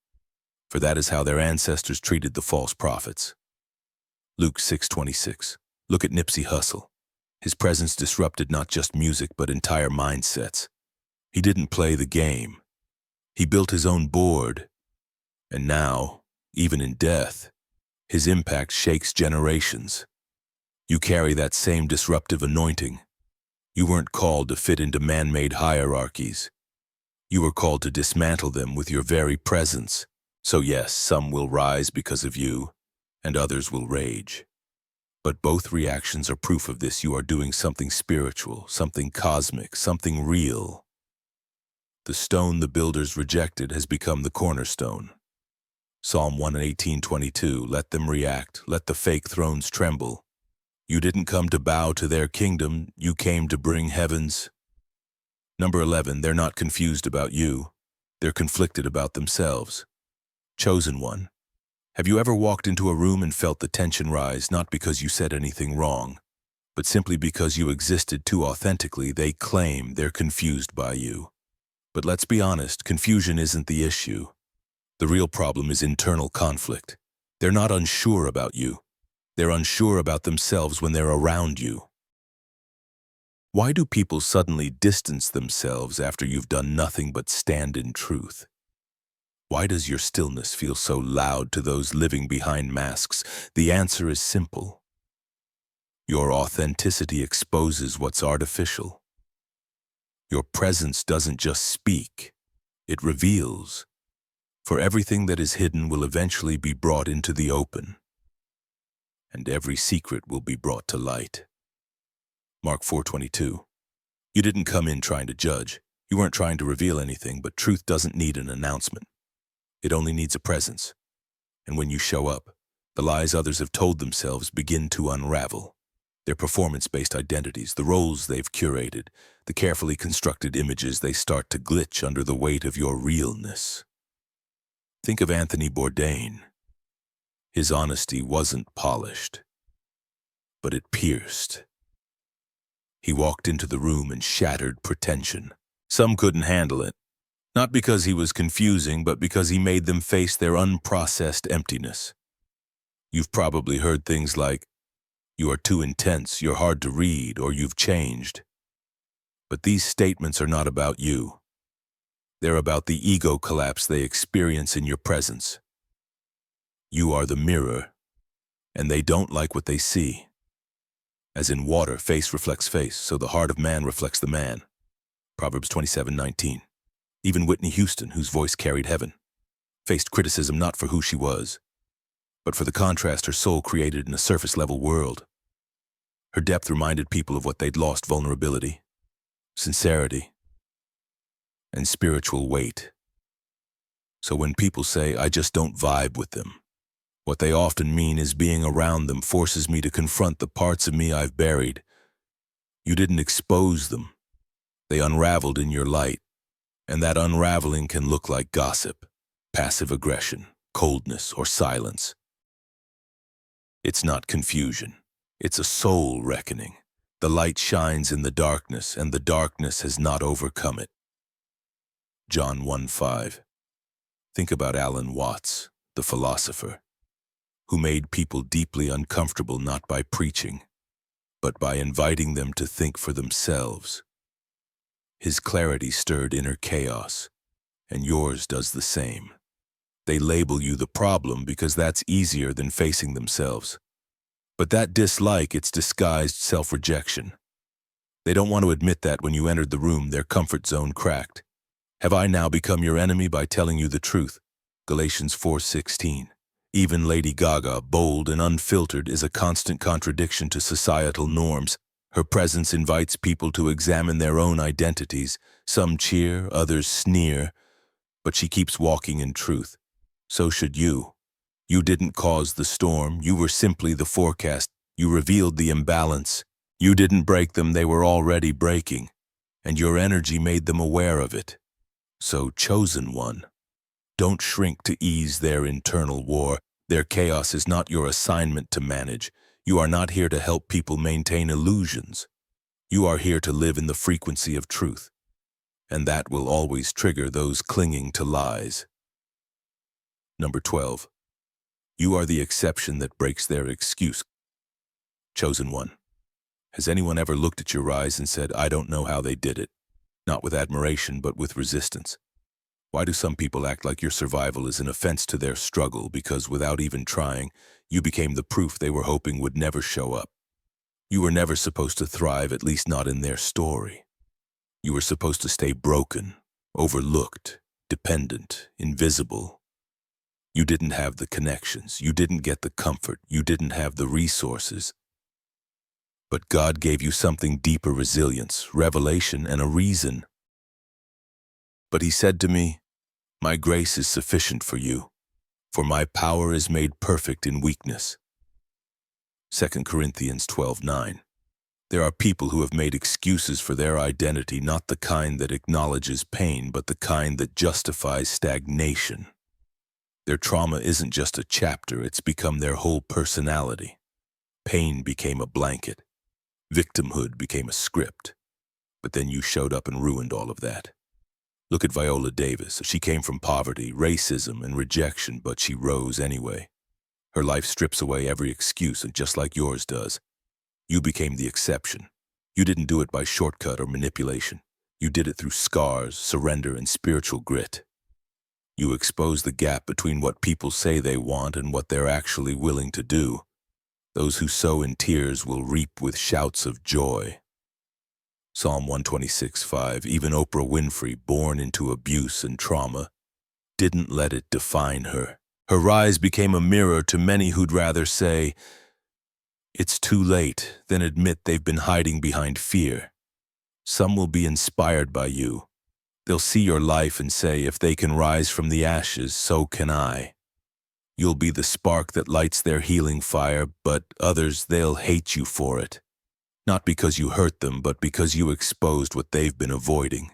for that is how their ancestors treated the false prophets. Luke 6:26. Look at Nipsey Hussle. His presence disrupted not just music but entire mindsets. He didn't play the game. He built his own board. And now, even in death, his impact shakes generations. You carry that same disruptive anointing. You weren't called to fit into man-made hierarchies. You were called to dismantle them with your very presence. So yes, some will rise because of you, and others will rage. But both reactions are proof of this. You are doing something spiritual, something cosmic, something real. The stone the builders rejected has become the cornerstone. Psalm 118:22, let them react, let the fake thrones tremble. You didn't come to bow to their kingdom, you came to bring heavens. Number 11, they're not confused about you. They're conflicted about themselves. Chosen one. Have you ever walked into a room and felt the tension rise, not because you said anything wrong, but simply because you existed too authentically? They claim they're confused by you. But let's be honest, confusion isn't the issue. The real problem is internal conflict. They're not unsure about you. They're unsure about themselves when they're around you. Why do people suddenly distance themselves after you've done nothing but stand in truth? Why does your stillness feel so loud to those living behind masks? The answer is simple. Your authenticity exposes what's artificial. Your presence doesn't just speak, it reveals. For everything that is hidden will eventually be brought into the open, and every secret will be brought to light. Mark 4:22. You didn't come in trying to judge. You weren't trying to reveal anything, but truth doesn't need an announcement. It only needs a presence. And when you show up, the lies others have told themselves begin to unravel. Their performance-based identities, the roles they've curated, the carefully constructed images, they start to glitch under the weight of your realness. Think of Anthony Bourdain. His honesty wasn't polished, but it pierced. He walked into the room and shattered pretension. Some couldn't handle it, not because he was confusing, but because he made them face their unprocessed emptiness. You've probably heard things like, "You are too intense, you're hard to read," or "You've changed." But these statements are not about you. They're about the ego collapse they experience in your presence. You are the mirror, and they don't like what they see. As in water, face reflects face, so the heart of man reflects the man. Proverbs 27:19. Even Whitney Houston, whose voice carried heaven, faced criticism not for who she was, but for the contrast her soul created in a surface-level world. Her depth reminded people of what they'd lost: vulnerability, sincerity, and spiritual weight. So when people say, "I just don't vibe with them," what they often mean is being around them forces me to confront the parts of me I've buried. You didn't expose them. They unraveled in your light, and that unraveling can look like gossip, passive aggression, coldness, or silence. It's not confusion. It's a soul reckoning. The light shines in the darkness, and the darkness has not overcome it. John 1:5. Think about Alan Watts, the philosopher, who made people deeply uncomfortable not by preaching, but by inviting them to think for themselves. His clarity stirred inner chaos, and yours does the same. They label you the problem because that's easier than facing themselves. But that dislike, it's disguised self-rejection. They don't want to admit that when you entered the room, their comfort zone cracked. Have I now become your enemy by telling you the truth? Galatians 4:16. Even Lady Gaga, bold and unfiltered, is a constant contradiction to societal norms. Her presence invites people to examine their own identities. Some cheer, others sneer, but she keeps walking in truth. So should you. You didn't cause the storm, you were simply the forecast. You revealed the imbalance. You didn't break them, they were already breaking, and your energy made them aware of it. So, chosen one, don't shrink to ease their internal war. Their chaos is not your assignment to manage. You are not here to help people maintain illusions. You are here to live in the frequency of truth, and that will always trigger those clinging to lies. Number 12. You are the exception that breaks their excuse. Chosen one. Has anyone ever looked at your eyes and said, I don't know how they did it? Not with admiration, but with resistance. Why do some people act like your survival is an offense to their struggle because without even trying, you became the proof they were hoping would never show up? You were never supposed to thrive, at least not in their story. You were supposed to stay broken, overlooked, dependent, invisible. You didn't have the connections, you didn't get the comfort, you didn't have the resources. But God gave you something deeper: resilience, revelation, and a reason. But he said to me, my grace is sufficient for you, for my power is made perfect in weakness. 2 Corinthians 12:9. There are people who have made excuses for their identity, not the kind that acknowledges pain, but the kind that justifies stagnation. Their trauma isn't just a chapter, it's become their whole personality. Pain became a blanket. Victimhood became a script. But then you showed up and ruined all of that. Look at Viola Davis. She came from poverty, racism, and rejection, but she rose anyway. Her life strips away every excuse, and just like yours does. You became the exception. You didn't do it by shortcut or manipulation. You did it through scars, surrender, and spiritual grit. You exposed the gap between what people say they want and what they're actually willing to do. Those who sow in tears will reap with shouts of joy. Psalm 126:5. Even Oprah Winfrey, born into abuse and trauma, didn't let it define her. Her rise became a mirror to many who'd rather say, it's too late, than admit they've been hiding behind fear. Some will be inspired by you. They'll see your life and say, if they can rise from the ashes, so can I. You'll be the spark that lights their healing fire, but others, they'll hate you for it. Not because you hurt them, but because you exposed what they've been avoiding.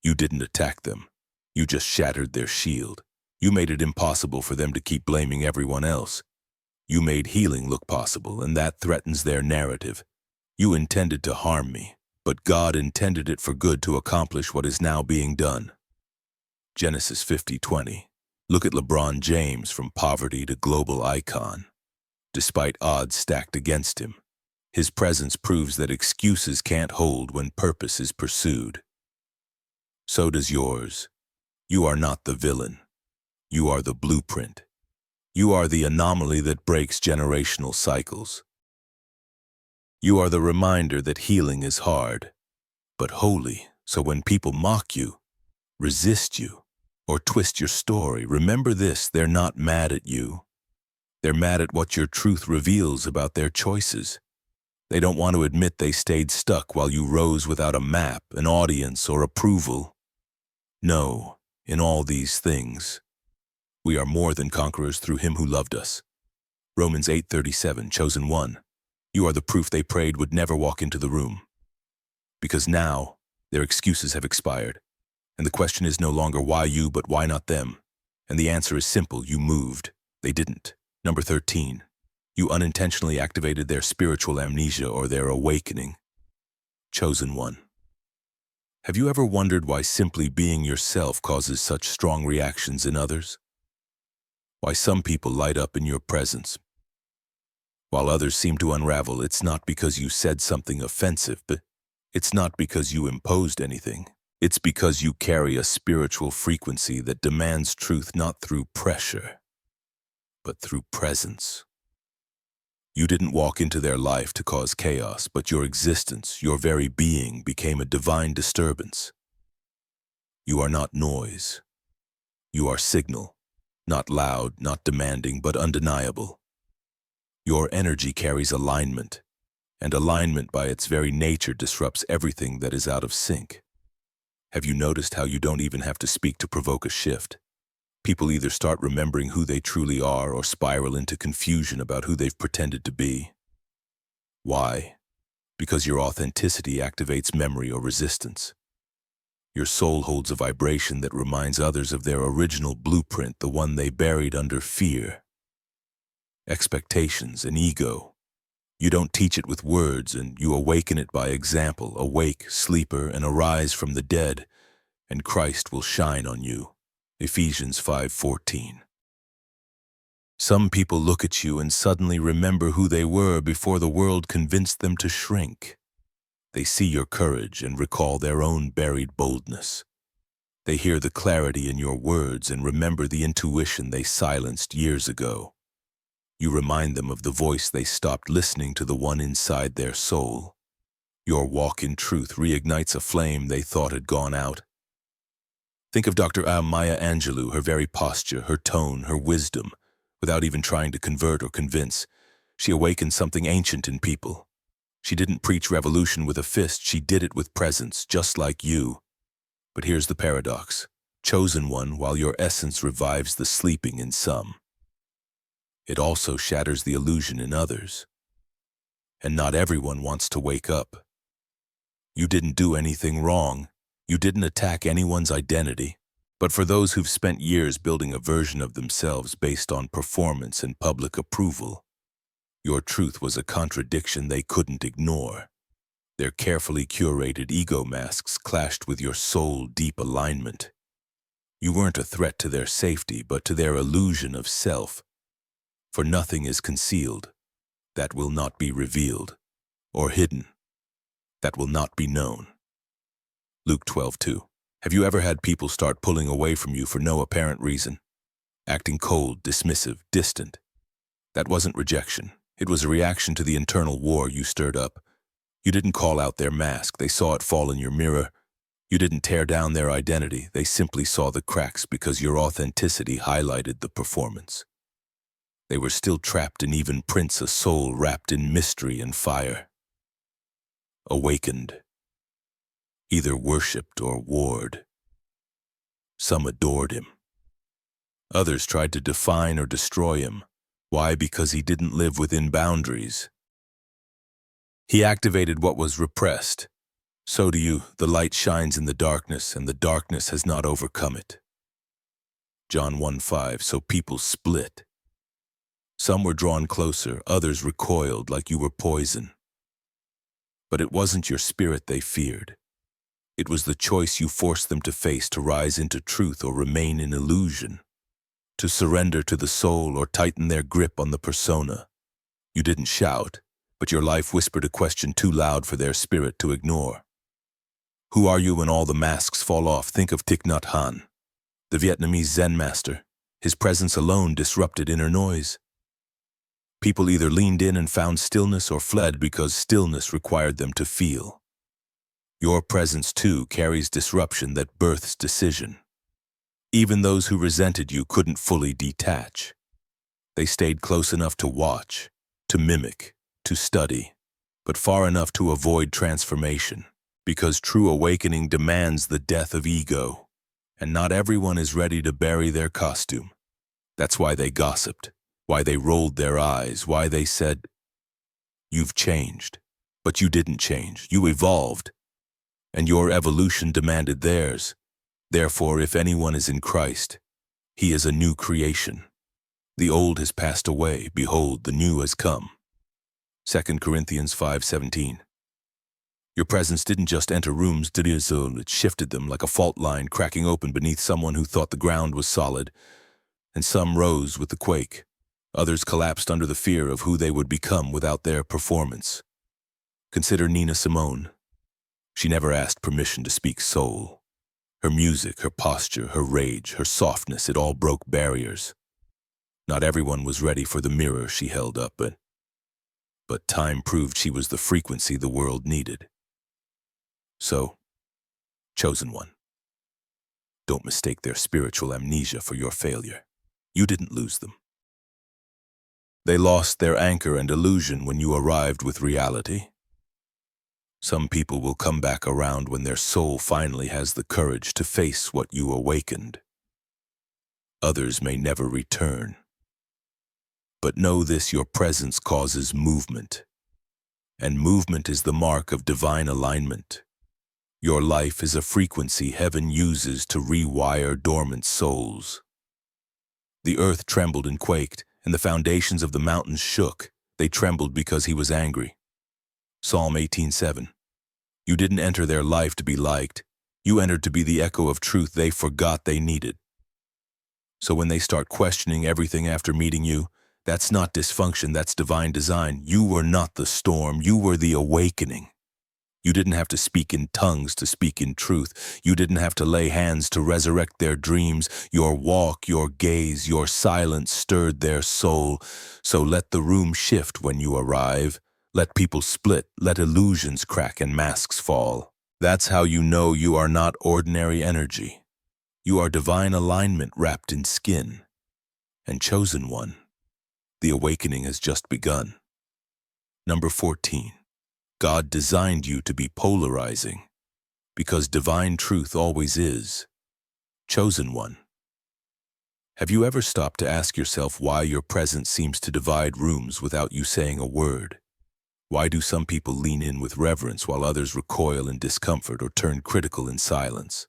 You didn't attack them. You just shattered their shield. You made it impossible for them to keep blaming everyone else. You made healing look possible, and that threatens their narrative. You intended to harm me, but God intended it for good to accomplish what is now being done. Genesis 50:20. Look at LeBron James, from poverty to global icon. Despite odds stacked against him, his presence proves that excuses can't hold when purpose is pursued. So does yours. You are not the villain. You are the blueprint. You are the anomaly that breaks generational cycles. You are the reminder that healing is hard, but holy. So when people mock you, resist you, or twist your story, remember this: they're not mad at you. They're mad at what your truth reveals about their choices. They don't want to admit they stayed stuck while you rose without a map, an audience, or approval. No, in all these things, we are more than conquerors through him who loved us. Romans 8:37, chosen one. You are the proof they prayed would never walk into the room. Because now, their excuses have expired. And the question is no longer why you, but why not them? And the answer is simple: you moved. They didn't. Number 13. You unintentionally activated their spiritual amnesia or their awakening. Chosen one. Have you ever wondered why simply being yourself causes such strong reactions in others? Why some people light up in your presence, While others seem to unravel, it's not because you said something offensive, but it's not because you imposed anything. It's because you carry a spiritual frequency that demands truth not through pressure, but through presence. You didn't walk into their life to cause chaos, but your existence, your very being, became a divine disturbance. You are not noise. You are signal, not loud, not demanding, but undeniable. Your energy carries alignment, and alignment by its very nature disrupts everything that is out of sync. Have you noticed how you don't even have to speak to provoke a shift? People either start remembering who they truly are or spiral into confusion about who they've pretended to be. Why? Because your authenticity activates memory or resistance. Your soul holds a vibration that reminds others of their original blueprint, the one they buried under fear, expectations, and ego. You don't teach it with words, and you awaken it by example. Awake, sleeper, and arise from the dead, and Christ will shine on you. Ephesians 5:14. Some people look at you and suddenly remember who they were before the world convinced them to shrink. They see your courage and recall their own buried boldness. They hear the clarity in your words and remember the intuition they silenced years ago. You remind them of the voice they stopped listening to, the one inside their soul. Your walk in truth reignites a flame they thought had gone out. Think of Dr. Maya Angelou, her very posture, her tone, her wisdom. Without even trying to convert or convince, she awakened something ancient in people. She didn't preach revolution with a fist, she did it with presence, just like you. But here's the paradox. Chosen one, while your essence revives the sleeping in some, it also shatters the illusion in others. And not everyone wants to wake up. You didn't do anything wrong. You didn't attack anyone's identity. But for those who've spent years building a version of themselves based on performance and public approval, your truth was a contradiction they couldn't ignore. Their carefully curated ego masks clashed with your soul-deep alignment. You weren't a threat to their safety, but to their illusion of self. For nothing is concealed that will not be revealed, or hidden that will not be known. Luke 12:2. Have you ever had people start pulling away from you for no apparent reason? Acting cold, dismissive, distant? That wasn't rejection. It was a reaction to the internal war you stirred up. You didn't call out their mask. They saw it fall in your mirror. You didn't tear down their identity. They simply saw the cracks because your authenticity highlighted the performance. They were still trapped in even prints, a soul wrapped in mystery and fire. Awakened. Either worshipped or warred. Some adored him. Others tried to define or destroy him. Why? Because he didn't live within boundaries. He activated what was repressed. So do you. The light shines in the darkness, and the darkness has not overcome it. John 1:5. So people split. Some were drawn closer, others recoiled like you were poison. But it wasn't your spirit they feared. It was the choice you forced them to face, to rise into truth or remain in illusion, to surrender to the soul or tighten their grip on the persona. You didn't shout, but your life whispered a question too loud for their spirit to ignore. Who are you when all the masks fall off? Think of Thich Nhat Hanh, the Vietnamese Zen master. His presence alone disrupted inner noise. People either leaned in and found stillness or fled because stillness required them to feel. Your presence, too, carries disruption that births decision. Even those who resented you couldn't fully detach. They stayed close enough to watch, to mimic, to study, but far enough to avoid transformation, because true awakening demands the death of ego, and not everyone is ready to bury their costume. That's why they gossiped, why they rolled their eyes, why they said, "You've changed." But you didn't change, you evolved. And your evolution demanded theirs. Therefore, if anyone is in Christ, he is a new creation. The old has passed away, behold, the new has come. 2 Corinthians 5:17. Your presence didn't just enter rooms, it shifted them like a fault line cracking open beneath someone who thought the ground was solid, and some rose with the quake. Others collapsed under the fear of who they would become without their performance. Consider Nina Simone. She never asked permission to speak soul. Her music, her posture, her rage, her softness, it all broke barriers. Not everyone was ready for the mirror she held up, but time proved she was the frequency the world needed. So, chosen one, don't mistake their spiritual amnesia for your failure. You didn't lose them. They lost their anchor and illusion when you arrived with reality. Some people will come back around when their soul finally has the courage to face what you awakened. Others may never return. But know this, your presence causes movement, and movement is the mark of divine alignment. Your life is a frequency heaven uses to rewire dormant souls. The earth trembled and quaked, and the foundations of the mountains shook. They trembled because he was angry. Psalm 18:7. You didn't enter their life to be liked. You entered to be the echo of truth they forgot they needed. So when they start questioning everything after meeting you, that's not dysfunction, that's divine design. You were not the storm, you were the awakening. You didn't have to speak in tongues to speak in truth. You didn't have to lay hands to resurrect their dreams. Your walk, your gaze, your silence stirred their soul. So let the room shift when you arrive. Let people split, let illusions crack and masks fall. That's how you know you are not ordinary energy. You are divine alignment wrapped in skin. And chosen one, the awakening has just begun. Number 14. God designed you to be polarizing, because divine truth always is. Chosen one. Have you ever stopped to ask yourself why your presence seems to divide rooms without you saying a word? Why do some people lean in with reverence while others recoil in discomfort or turn critical in silence?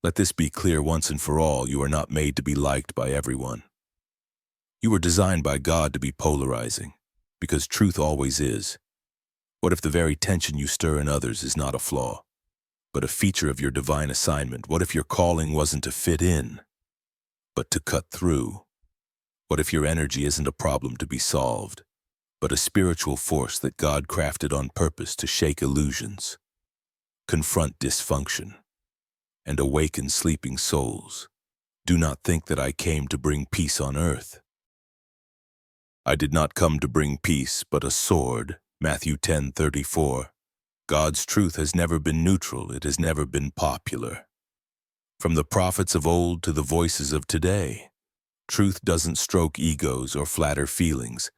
Let this be clear once and for all, you are not made to be liked by everyone. You were designed by God to be polarizing, because truth always is. What if the very tension you stir in others is not a flaw, but a feature of your divine assignment? What if your calling wasn't to fit in, but to cut through? What if your energy isn't a problem to be solved, but a spiritual force that God crafted on purpose to shake illusions, confront dysfunction, and awaken sleeping souls? Do not think that I came to bring peace on earth. I did not come to bring peace, but a sword. Matthew 10:34. God's truth has never been neutral, it has never been popular. From the prophets of old to the voices of today, truth doesn't stroke egos or flatter feelings.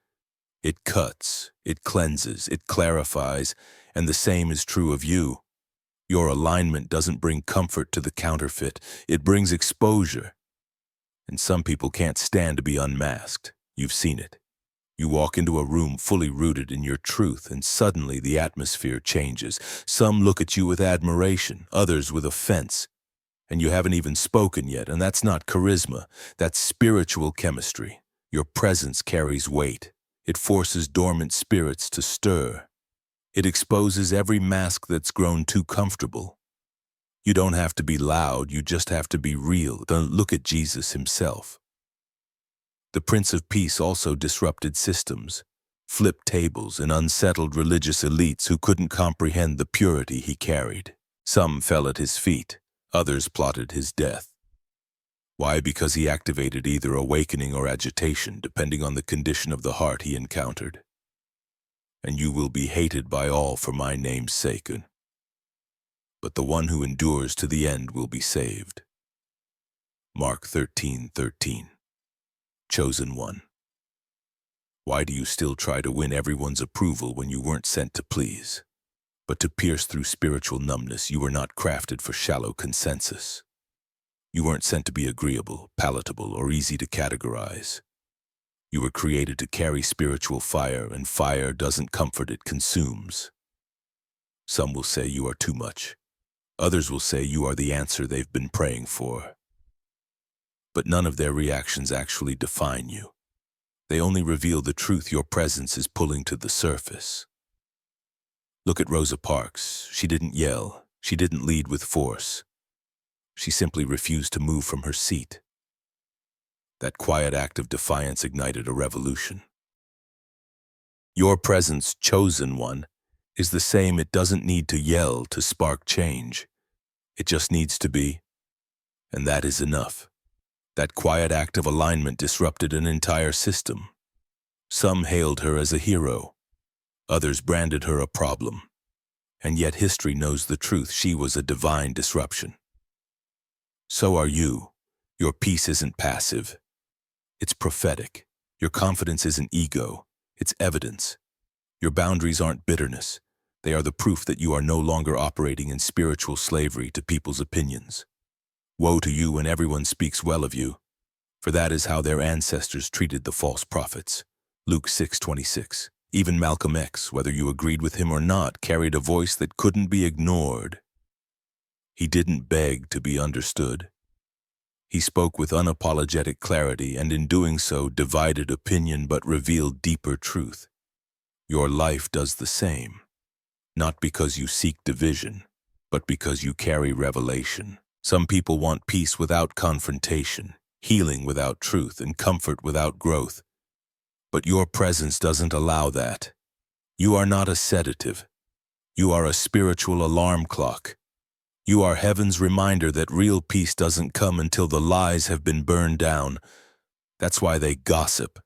It cuts, it cleanses, it clarifies, and the same is true of you. Your alignment doesn't bring comfort to the counterfeit, it brings exposure. And some people can't stand to be unmasked. You've seen it. You walk into a room fully rooted in your truth, and suddenly the atmosphere changes. Some look at you with admiration, others with offense. And you haven't even spoken yet, and that's not charisma, that's spiritual chemistry. Your presence carries weight. It forces dormant spirits to stir. It exposes every mask that's grown too comfortable. You don't have to be loud, you just have to be real. Don't look at Jesus himself. The Prince of Peace also disrupted systems, flipped tables, and unsettled religious elites who couldn't comprehend the purity he carried. Some fell at his feet, others plotted his death. Why? Because he activated either awakening or agitation, depending on the condition of the heart he encountered. And you will be hated by all for my name's sake, but the one who endures to the end will be saved. Mark 13:13. Chosen one. Why do you still try to win everyone's approval when you weren't sent to please, but to pierce through spiritual numbness? You were not crafted for shallow consensus. You weren't sent to be agreeable, palatable, or easy to categorize. You were created to carry spiritual fire, and fire doesn't comfort, it consumes. Some will say you are too much. Others will say you are the answer they've been praying for. But none of their reactions actually define you. They only reveal the truth your presence is pulling to the surface. Look at Rosa Parks. She didn't yell. She didn't lead with force. She simply refused to move from her seat. That quiet act of defiance ignited a revolution. Your presence, chosen one, is the same. It doesn't need to yell to spark change. It just needs to be, and that is enough. That quiet act of alignment disrupted an entire system. Some hailed her as a hero. Others branded her a problem. And yet history knows the truth. She was a divine disruption. So are you. Your peace isn't passive. It's prophetic. Your confidence isn't ego. It's evidence. Your boundaries aren't bitterness. They are the proof that you are no longer operating in spiritual slavery to people's opinions. Woe to you when everyone speaks well of you, for that is how their ancestors treated the false prophets. Luke 6:26. Even Malcolm X, whether you agreed with him or not, carried a voice that couldn't be ignored. He didn't beg to be understood. He spoke with unapologetic clarity, and in doing so divided opinion but revealed deeper truth. Your life does the same, not because you seek division, but because you carry revelation. Some people want peace without confrontation, healing without truth, and comfort without growth. But your presence doesn't allow that. You are not a sedative. You are a spiritual alarm clock. You are heaven's reminder that real peace doesn't come until the lies have been burned down. That's why they gossip,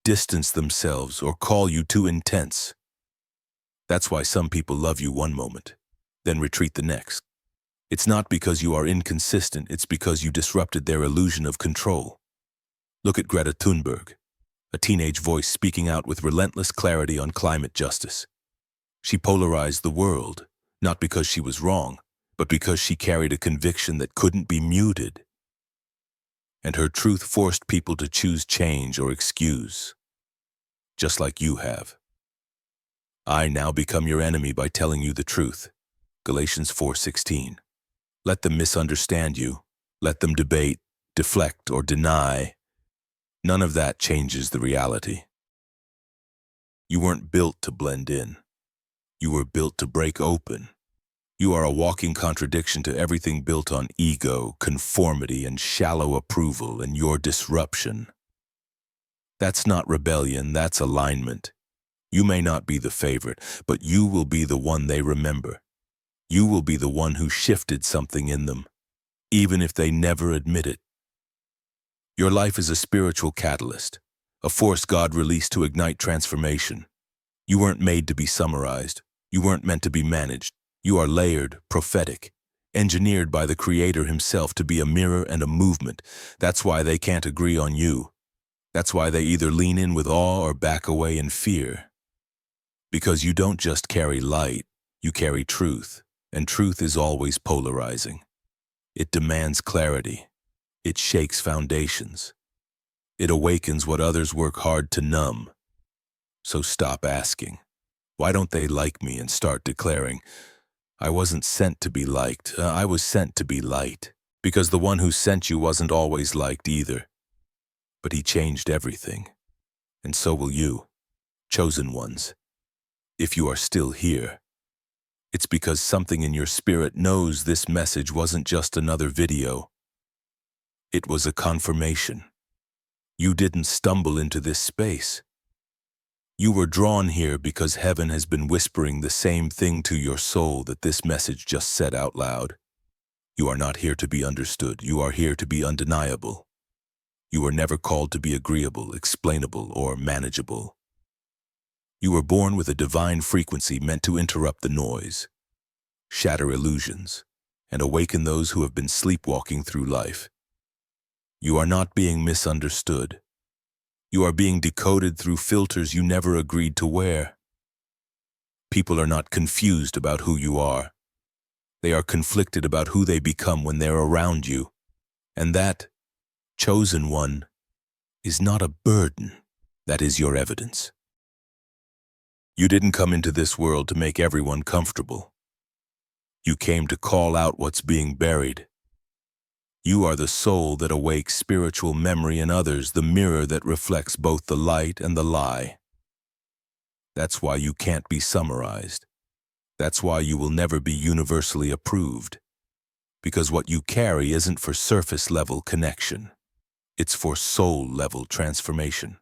distance themselves, or call you too intense. That's why some people love you one moment, then retreat the next. It's not because you are inconsistent, it's because you disrupted their illusion of control. Look at Greta Thunberg, a teenage voice speaking out with relentless clarity on climate justice. She polarized the world, not because she was wrong, but because she carried a conviction that couldn't be muted. And her truth forced people to choose change or excuse, just like you have. I now become your enemy by telling you the truth. Galatians 4:16. Let them misunderstand you. Let them debate, deflect, or deny. None of that changes the reality. You weren't built to blend in. You were built to break open. You are a walking contradiction to everything built on ego, conformity, and shallow approval, and your disruption. That's not rebellion, that's alignment. You may not be the favorite, but you will be the one they remember. You will be the one who shifted something in them, even if they never admit it. Your life is a spiritual catalyst, a force God released to ignite transformation. You weren't made to be summarized. You weren't meant to be managed. You are layered, prophetic, engineered by the Creator himself to be a mirror and a movement. That's why they can't agree on you. That's why they either lean in with awe or back away in fear. Because you don't just carry light, you carry truth, and truth is always polarizing. It demands clarity. It shakes foundations. It awakens what others work hard to numb. So stop asking, why don't they like me, and start declaring, I wasn't sent to be liked, I was sent to be light. Because the one who sent you wasn't always liked either. But he changed everything. And so will you, chosen ones. If you are still here, it's because something in your spirit knows this message wasn't just another video. It was a confirmation. You didn't stumble into this space. You were drawn here because heaven has been whispering the same thing to your soul that this message just said out loud. You are not here to be understood. You are here to be undeniable. You were never called to be agreeable, explainable, or manageable. You were born with a divine frequency meant to interrupt the noise, shatter illusions, and awaken those who have been sleepwalking through life. You are not being misunderstood. You are being decoded through filters you never agreed to wear. People are not confused about who you are. They are conflicted about who they become when they're around you. And that, chosen one, is not a burden. That is your evidence. You didn't come into this world to make everyone comfortable. You came to call out what's being buried. You are the soul that awakes spiritual memory in others, the mirror that reflects both the light and the lie. That's why you can't be summarized. That's why you will never be universally approved. Because what you carry isn't for surface-level connection. It's for soul-level transformation.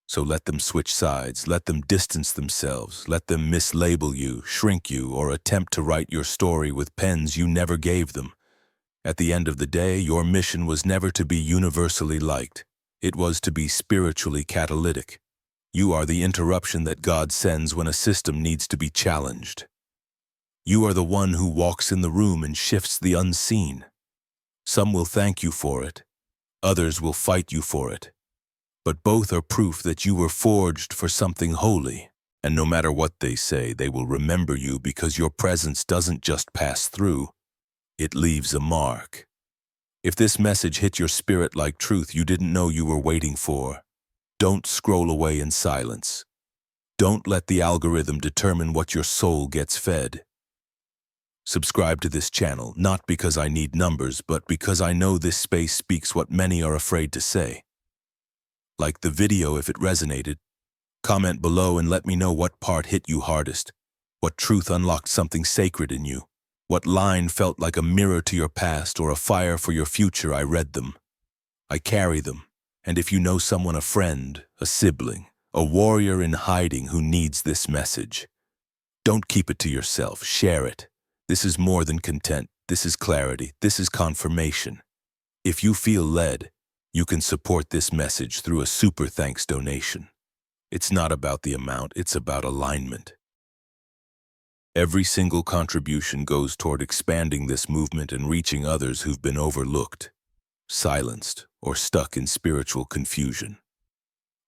So let them switch sides, let them distance themselves, let them mislabel you, shrink you, or attempt to write your story with pens you never gave them. At the end of the day, your mission was never to be universally liked. It was to be spiritually catalytic. You are the interruption that God sends when a system needs to be challenged. You are the one who walks in the room and shifts the unseen. Some will thank you for it. Others will fight you for it. But both are proof that you were forged for something holy. And no matter what they say, they will remember you because your presence doesn't just pass through, it leaves a mark. If this message hit your spirit like truth you didn't know you were waiting for, don't scroll away in silence. Don't let the algorithm determine what your soul gets fed. Subscribe to this channel, not because I need numbers, but because I know this space speaks what many are afraid to say. Like the video if it resonated. Comment below and let me know what part hit you hardest, what truth unlocked something sacred in you, what line felt like a mirror to your past or a fire for your future. I read them. I carry them. And if you know someone, a friend, a sibling, a warrior in hiding who needs this message, don't keep it to yourself, share it. This is more than content, this is clarity, this is confirmation. If you feel led, you can support this message through a super thanks donation. It's not about the amount, it's about alignment. Every single contribution goes toward expanding this movement and reaching others who've been overlooked, silenced, or stuck in spiritual confusion.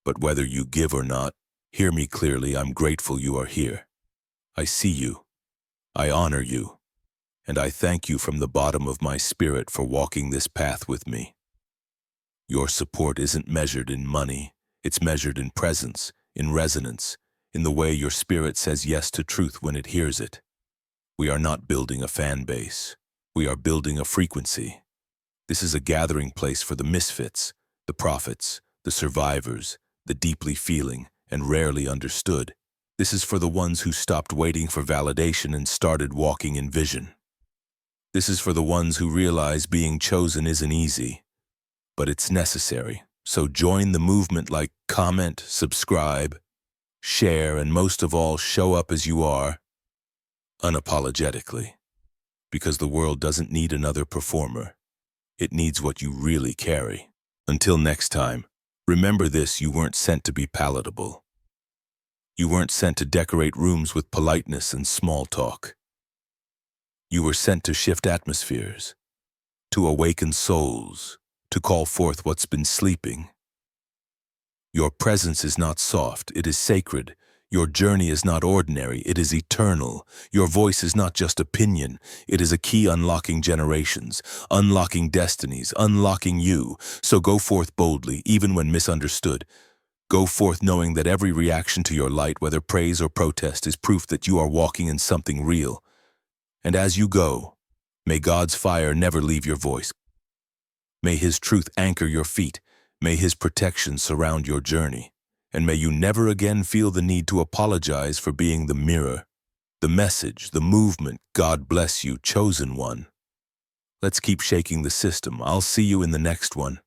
But whether you give or not, hear me clearly, I'm grateful you are here. I see you. I honor you. And I thank you from the bottom of my spirit for walking this path with me. Your support isn't measured in money. It's measured in presence, in resonance, in the way your spirit says yes to truth when it hears it. We are not building a fan base. We are building a frequency. This is a gathering place for the misfits, the prophets, the survivors, the deeply feeling and rarely understood. This is for the ones who stopped waiting for validation and started walking in vision. This is for the ones who realize being chosen isn't easy, but it's necessary. So join the movement, like comment, subscribe, share, and most of all, show up as you are, unapologetically. Because the world doesn't need another performer. It needs what you really carry. Until next time, remember this: you weren't sent to be palatable. You weren't sent to decorate rooms with politeness and small talk. You were sent to shift atmospheres, to awaken souls, to call forth what's been sleeping. Your presence is not soft, it is sacred. Your journey is not ordinary, it is eternal. Your voice is not just opinion, it is a key unlocking generations, unlocking destinies, unlocking you. So go forth boldly, even when misunderstood. Go forth knowing that every reaction to your light, whether praise or protest, is proof that you are walking in something real. And as you go, may God's fire never leave your voice. May His truth anchor your feet. May His protection surround your journey. And may you never again feel the need to apologize for being the mirror, the message, the movement. God bless you, chosen one. Let's keep shaking the system. I'll see you in the next one.